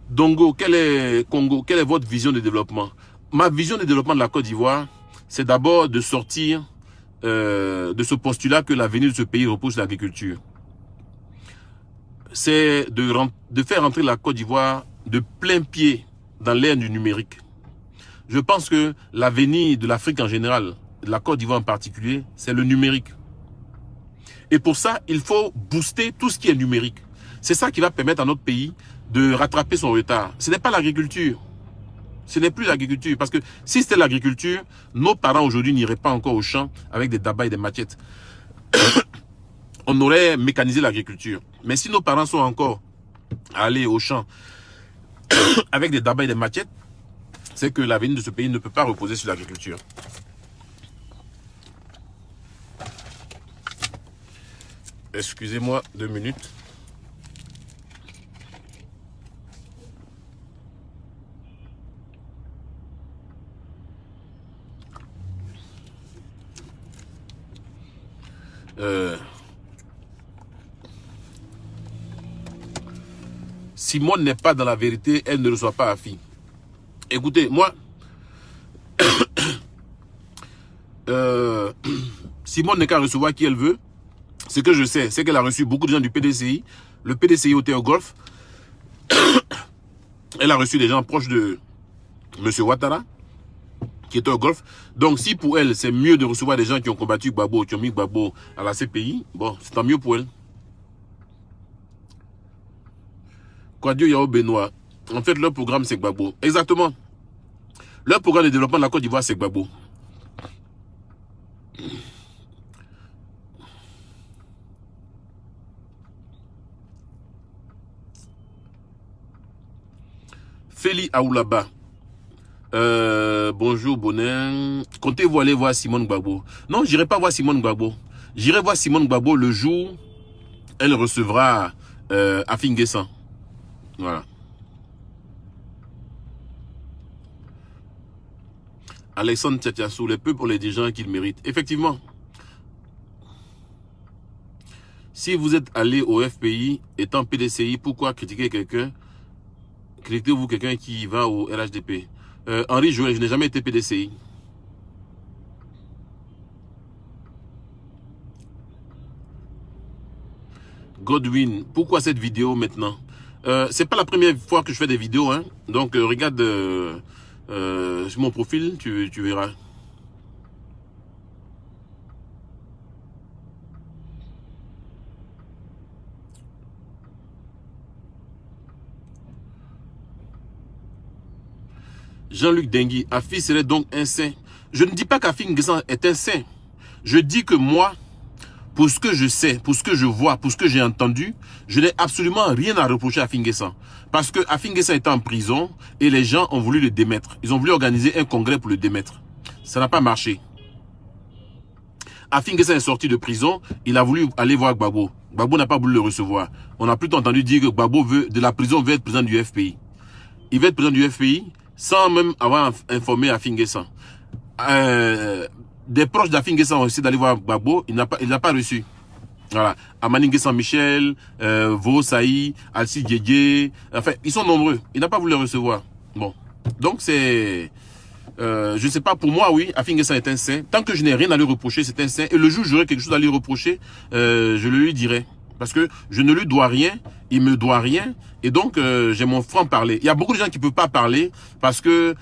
Dongo, Congo, quelle est votre vision de développement? Ma vision de développement de la Côte d'Ivoire, c'est d'abord de sortir de ce postulat que l'avenir de ce pays repose sur l'agriculture. C'est de faire entrer la Côte d'Ivoire de plein pied dans l'ère du numérique. Je pense que l'avenir de l'Afrique en général, de la Côte d'Ivoire en particulier, c'est le numérique. Et pour ça, il faut booster tout ce qui est numérique. C'est ça qui va permettre à notre pays de rattraper son retard. Ce n'est pas l'agriculture. Ce n'est plus l'agriculture. Parce que si c'était l'agriculture, nos parents aujourd'hui n'iraient pas encore au champ avec des dabas et des machettes. On aurait mécanisé l'agriculture. Mais si nos parents sont encore allés au champ avec des dabas et des machettes, c'est que l'avenir de ce pays ne peut pas reposer sur l'agriculture. Excusez-moi 2 minutes. Simone n'est pas dans la vérité, elle ne reçoit pas Afi. Écoutez, moi, Simone n'est qu'à recevoir qui elle veut. Ce que je sais, c'est qu'elle a reçu beaucoup de gens du PDCI. Le PDCI était au Golfe. Elle a reçu des gens proches de M. Ouattara, qui était au Golfe. Donc, si pour elle, c'est mieux de recevoir des gens qui ont combattu Gbagbo, qui ont mis Gbagbo à la CPI, bon, c'est tant mieux pour elle. Kwadio Yao Benoît. En fait, leur programme, c'est Gbagbo. Exactement. Leur programme de développement de la Côte d'Ivoire, c'est Gbagbo. Feli Aoulaba. Bonjour, Bonin. Comptez-vous aller voir Simone Gbagbo? Non, j'irai pas voir Simone Gbagbo. J'irai voir Simone Gbagbo le jour où elle recevra Afi N'Guessan. Voilà. Alexandre Tchatiassou, les peuples ont les dirigeants qu'ils méritent. Effectivement. Si vous êtes allé au FPI étant PDCI, pourquoi critiquer quelqu'un? Critiquez-vous quelqu'un qui va au RHDP? Henri Joël, je n'ai jamais été PDCI. Godwin, pourquoi cette vidéo maintenant? C'est pas la première fois que je fais des vidéos, hein. Donc regarde sur mon profil, tu verras. Jean-Luc Dengui, Afi serait donc un saint. Je ne dis pas qu'Afi N'Guessan est un saint. Je dis que moi, pour ce que je sais, pour ce que je vois, pour ce que j'ai entendu, je n'ai absolument rien à reprocher à Afi N'Guessan. Parce que Afi N'Guessan était en prison et les gens ont voulu le démettre. Ils ont voulu organiser un congrès pour le démettre. Ça n'a pas marché. Afi N'Guessan est sorti de prison, il a voulu aller voir Gbagbo. Gbagbo n'a pas voulu le recevoir. On a plutôt entendu dire que Gbagbo veut, de la prison veut être président du FPI. Il veut être président du FPI sans même avoir informé Afi N'Guessan. Des proches d'Afi N'Guessan ont essayé d'aller voir Gbagbo, il n'a pas reçu. Voilà. Amani N'Guessan Michel, Vo Saï, Alci Diédié, enfin, ils sont nombreux. Il n'a pas voulu les recevoir. Bon. Donc c'est... je ne sais pas, pour moi, oui, Afi N'Guessan est un saint. Tant que je n'ai rien à lui reprocher, c'est un saint. Et le jour où j'aurai quelque chose à lui reprocher, je le lui dirai. Parce que je ne lui dois rien, il me doit rien. Et donc, j'ai mon franc-parler. Il y a beaucoup de gens qui ne peuvent pas parler parce que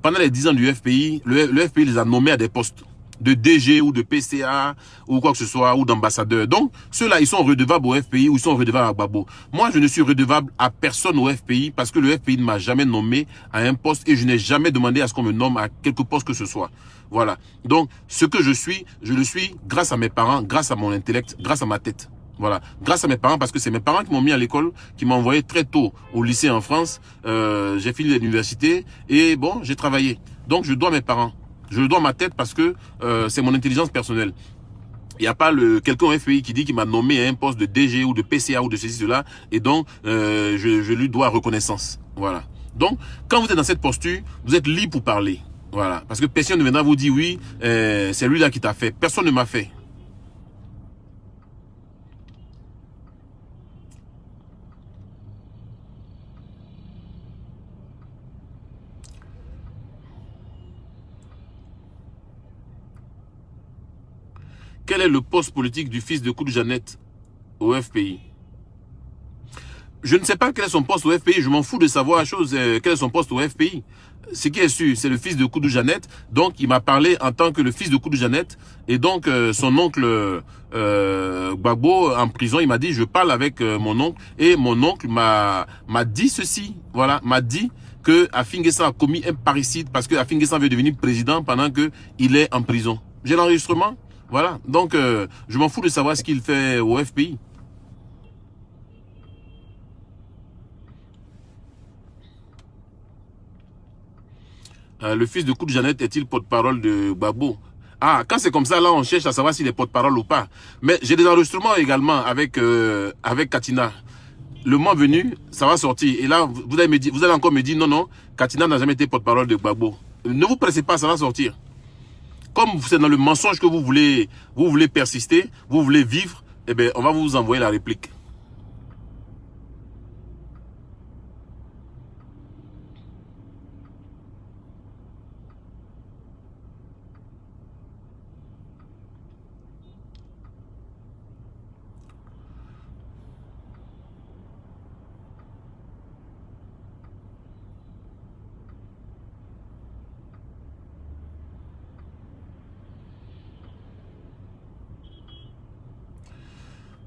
pendant les 10 ans du FPI, le FPI les a nommés à des postes. de DG ou de PCA ou quoi que ce soit, ou d'ambassadeur. Donc, ceux-là, ils sont redevables au FPI ou ils sont redevables à Gbagbo. Moi, je ne suis redevable à personne au FPI parce que le FPI ne m'a jamais nommé à un poste et je n'ai jamais demandé à ce qu'on me nomme à quelque poste que ce soit. Voilà. Donc, ce que je le suis grâce à mes parents, grâce à mon intellect, grâce à ma tête. Voilà, grâce à mes parents, parce que c'est mes parents qui m'ont mis à l'école, qui m'ont envoyé très tôt au lycée en France. J'ai fini l'université et bon, j'ai travaillé. Donc, je dois à mes parents. Je le dois à ma tête parce que c'est mon intelligence personnelle. Il n'y a pas quelqu'un au FPI qui dit qu'il m'a nommé à un poste de DG ou de PCA ou de ceci, cela. Et donc, je lui dois reconnaissance. Voilà. Donc, quand vous êtes dans cette posture, vous êtes libre pour parler. Voilà. Parce que personne ne viendra vous dire oui, c'est lui là qui t'a fait. Personne ne m'a fait. Quel est le poste politique du fils de Koudou Jeannette au FPI? Je ne sais pas quel est son poste au FPI, je m'en fous de savoir la chose, quel est son poste au FPI. Ce qui est sûr, c'est le fils de Koudou Jeannette, donc il m'a parlé en tant que le fils de Koudou Jeannette, et donc son oncle Gbagbo en prison, il m'a dit, je parle avec mon oncle, et mon oncle m'a dit ceci, voilà, m'a dit que Afin N'Guessan a commis un parricide parce que Afin N'Guessan veut devenir président pendant qu'il est en prison. J'ai l'enregistrement. Voilà, donc je m'en fous de savoir ce qu'il fait au FPI. Le fils de Koudou Jeannette est-il porte-parole de Gbagbo? Ah, quand c'est comme ça, là, on cherche à savoir s'il est porte-parole ou pas. Mais j'ai des enregistrements également avec Katina. Le mois venu, ça va sortir. Et là, vous allez encore me dire, non, non, Katina n'a jamais été porte-parole de Gbagbo. Ne vous pressez pas, ça va sortir. Comme c'est dans le mensonge que vous voulez persister, vous voulez vivre, eh bien, on va vous envoyer la réplique.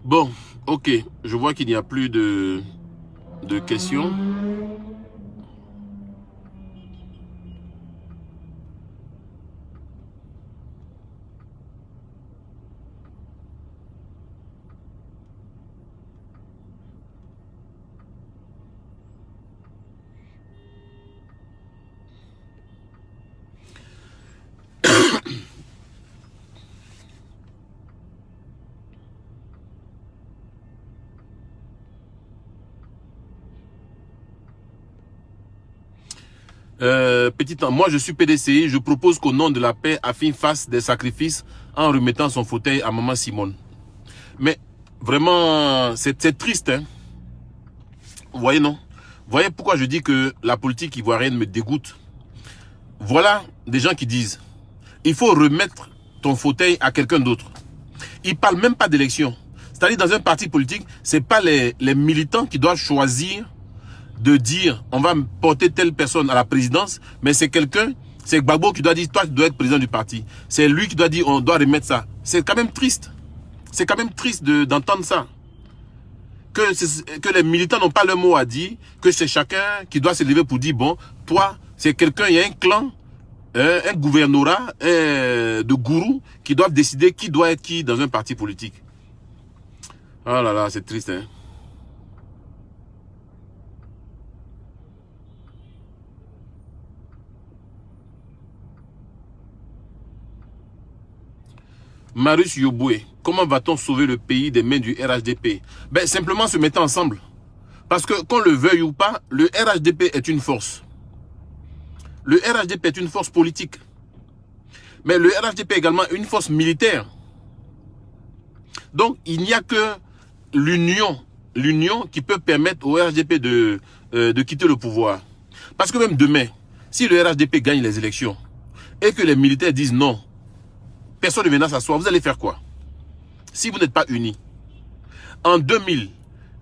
Bon, ok, je vois qu'il n'y a plus de questions. Moi je suis PDCI, je propose qu'au nom de la paix, Afin fasse des sacrifices en remettant son fauteuil à maman Simone. Mais vraiment, c'est triste, hein. Vous voyez, non? Vous voyez pourquoi je dis que la politique ivoirienne me dégoûte? Voilà des gens qui disent, il faut remettre ton fauteuil à quelqu'un d'autre. Ils ne parlent même pas d'élection. C'est-à-dire dans un parti politique, ce n'est pas les militants qui doivent choisir de dire on va porter telle personne à la présidence, mais c'est quelqu'un, c'est Gbagbo qui doit dire toi tu dois être président du parti. C'est lui qui doit dire on doit remettre ça. C'est quand même triste. C'est quand même triste d'entendre ça. Que les militants n'ont pas le mot à dire, que c'est chacun qui doit se lever pour dire bon, toi, c'est quelqu'un, il y a un clan, un gouvernorat de gourous qui doivent décider qui doit être qui dans un parti politique. Oh là là, c'est triste, hein. Marius Yoboué, comment va-t-on sauver le pays des mains du RHDP? Ben, simplement se mettre ensemble. Parce que qu'on le veuille ou pas, le RHDP est une force. Le RHDP est une force politique. Mais le RHDP est également une force militaire. Donc, il n'y a que l'union qui peut permettre au RHDP de quitter le pouvoir. Parce que même demain, si le RHDP gagne les élections et que les militaires disent non, personne ne viendra s'asseoir, vous allez faire quoi? Si vous n'êtes pas unis. En 2000,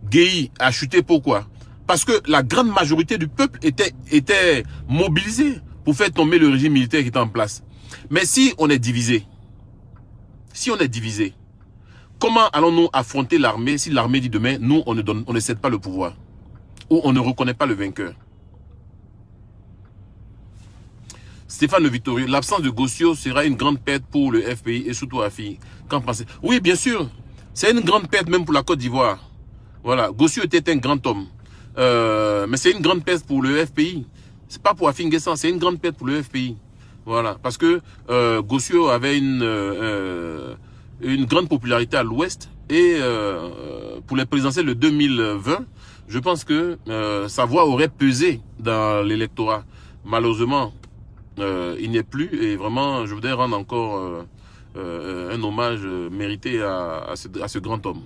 Guéhi a chuté, pourquoi? Parce que la grande majorité du peuple était mobilisée pour faire tomber le régime militaire qui était en place. Mais si on est divisé, Si on est divisé, comment allons-nous affronter l'armée si l'armée dit demain, nous, on ne cède pas le pouvoir ou on ne reconnaît pas le vainqueur? Stéphane Le Vittorio, l'absence de Gossio sera une grande perte pour le FPI et surtout AFI. Qu'en pensez? Oui, bien sûr. C'est une grande perte même pour la Côte d'Ivoire. Voilà. Gossio était un grand homme. Mais c'est une grande perte pour le FPI. C'est pas pour Afin Guessan, c'est une grande perte pour le FPI. Voilà. Parce que Gossio avait une grande popularité à l'Ouest. Et pour les présidentielles de 2020, je pense que sa voix aurait pesé dans l'électorat. Malheureusement, il n'y est plus, et vraiment je voudrais rendre encore un hommage mérité à ce grand homme.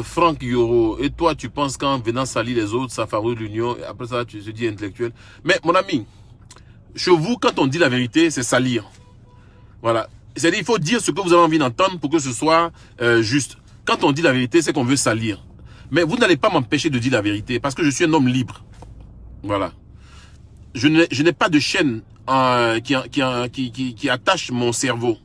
Franck Yoro, et toi tu penses qu'en venant salir les autres ça favorise l'union, et après ça tu te dis intellectuel? Mais mon ami, chez vous quand on dit la vérité c'est salir. Voilà, c'est-à-dire il faut dire ce que vous avez envie d'entendre pour que ce soit juste. Quand on dit la vérité c'est qu'on veut salir. Mais vous n'allez pas m'empêcher de dire la vérité parce que je suis un homme libre. Voilà. Je n'ai pas de chaîne qui attache mon cerveau.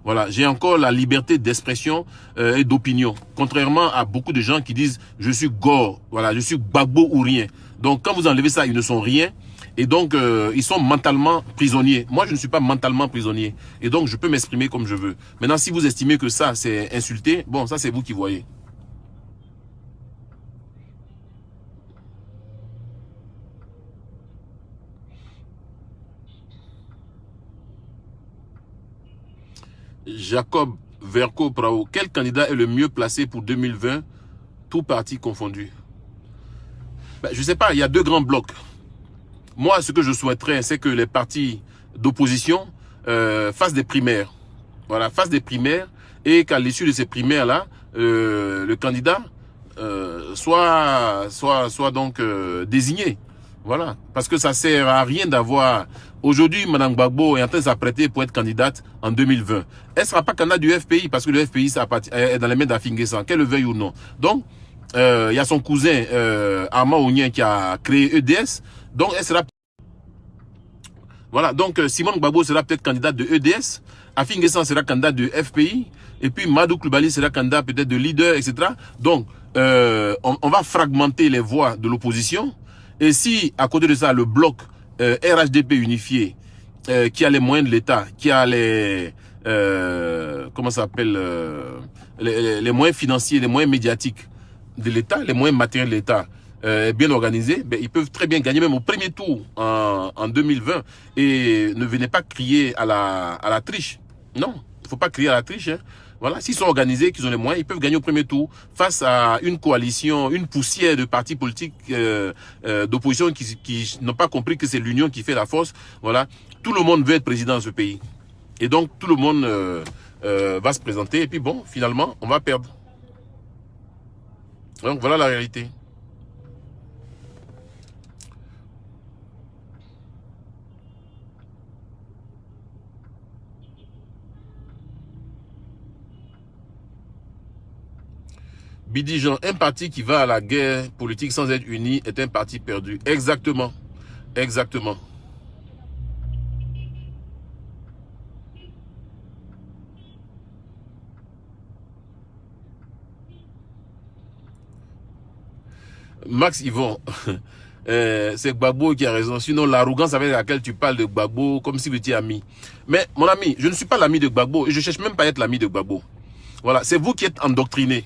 Voilà. J'ai encore la liberté d'expression et d'opinion. Contrairement à beaucoup de gens qui disent je suis gore. Voilà. Je suis Gbagbo ou rien. Donc quand vous enlevez ça, ils ne sont rien. Et donc ils sont mentalement prisonniers. Moi je ne suis pas mentalement prisonnier. Et donc je peux m'exprimer comme je veux. Maintenant si vous estimez que ça c'est insulté, bon ça c'est vous qui voyez. Jacob Verco Prao, quel candidat est le mieux placé pour 2020, tout parti confondu? Ben, je ne sais pas, il y a deux grands blocs. Moi, ce que je souhaiterais, c'est que les partis d'opposition fassent des primaires. Voilà, fassent des primaires et qu'à l'issue de ces primaires-là, le candidat soit donc désigné. Voilà, parce que ça sert à rien d'avoir... Aujourd'hui, Mme Gbagbo est en train de s'apprêter pour être candidate en 2020. Elle ne sera pas candidate du FPI parce que le FPI est dans les mains d'Afin Guessan, qu'elle le veuille ou non. Donc, il y a son cousin Armand Ounien qui a créé EDS. Donc, elle sera... Voilà, donc Simone Gbagbo sera peut-être candidate de EDS. Afin Guessan sera candidat de FPI. Et puis Madou Coulibaly sera candidat peut-être de leader, etc. Donc, on va fragmenter les voix de l'opposition. Et si, à côté de ça, le bloc RHDP unifié, qui a les moyens de l'État, qui a les... comment ça s'appelle les moyens financiers, les moyens médiatiques de l'État, les moyens matériels de l'État, bien organisés, ben, ils peuvent très bien gagner même au premier tour en 2020. Et ne venez pas crier à la triche. Non, il ne faut pas crier à la triche. Hein. Voilà, s'ils sont organisés, qu'ils ont les moyens, ils peuvent gagner au premier tour face à une coalition, une poussière de partis politiques d'opposition qui n'ont pas compris que c'est l'union qui fait la force. Voilà, tout le monde veut être président de ce pays. Et donc, tout le monde va se présenter. Et puis bon, finalement, on va perdre. Donc, voilà la réalité. Bidijan, un parti qui va à la guerre politique sans être uni est un parti perdu. Exactement. Exactement. Max Yvon, c'est Gbagbo qui a raison. Sinon, l'arrogance avec laquelle tu parles de Gbagbo, comme si vous étiez ami. Mais mon ami, je ne suis pas l'ami de Gbagbo et je ne cherche même pas à être l'ami de Gbagbo. Voilà, c'est vous qui êtes endoctriné.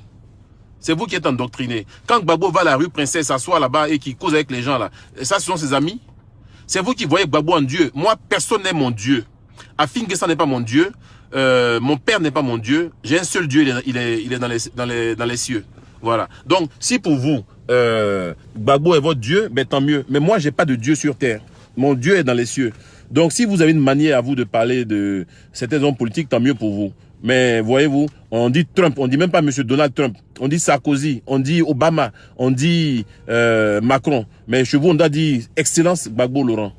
C'est vous qui êtes endoctriné. Quand Gbagbo va à la rue Princesse, s'assoit là-bas et qui cause avec les gens là, ça ce sont ses amis. C'est vous qui voyez Gbagbo en Dieu. Moi, personne n'est mon Dieu. Afin Guessan n'est pas mon Dieu. Mon père n'est pas mon Dieu. J'ai un seul Dieu, il est dans les cieux. Voilà. Donc, si pour vous, Gbagbo est votre Dieu, ben tant mieux. Mais moi, j'ai pas de Dieu sur terre. Mon Dieu est dans les cieux. Donc, si vous avez une manière à vous de parler de certains hommes politiques, tant mieux pour vous. Mais voyez-vous, on dit Trump, on dit même pas Monsieur Donald Trump, on dit Sarkozy, on dit Obama, on dit Macron. Mais chez vous, on doit dire Excellence Gbagbo Laurent.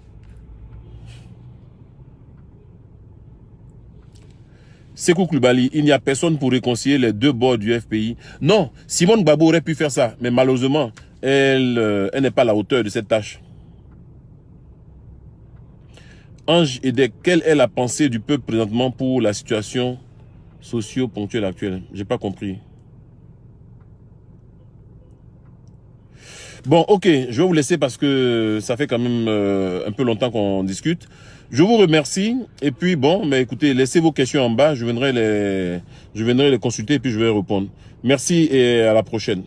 Sékou Coulibaly, il n'y a personne pour réconcilier les deux bords du FPI. Non, Simone Gbagbo aurait pu faire ça, mais malheureusement, elle n'est pas à la hauteur de cette tâche. Ange Edek, quelle est la pensée du peuple présentement pour la situation socio-ponctuelle actuelle? J'ai pas compris. Bon, ok, je vais vous laisser parce que ça fait quand même un peu longtemps qu'on discute. Je vous remercie. Et puis, bon, mais écoutez, laissez vos questions en bas. Je viendrai les consulter et puis je vais répondre. Merci et à la prochaine.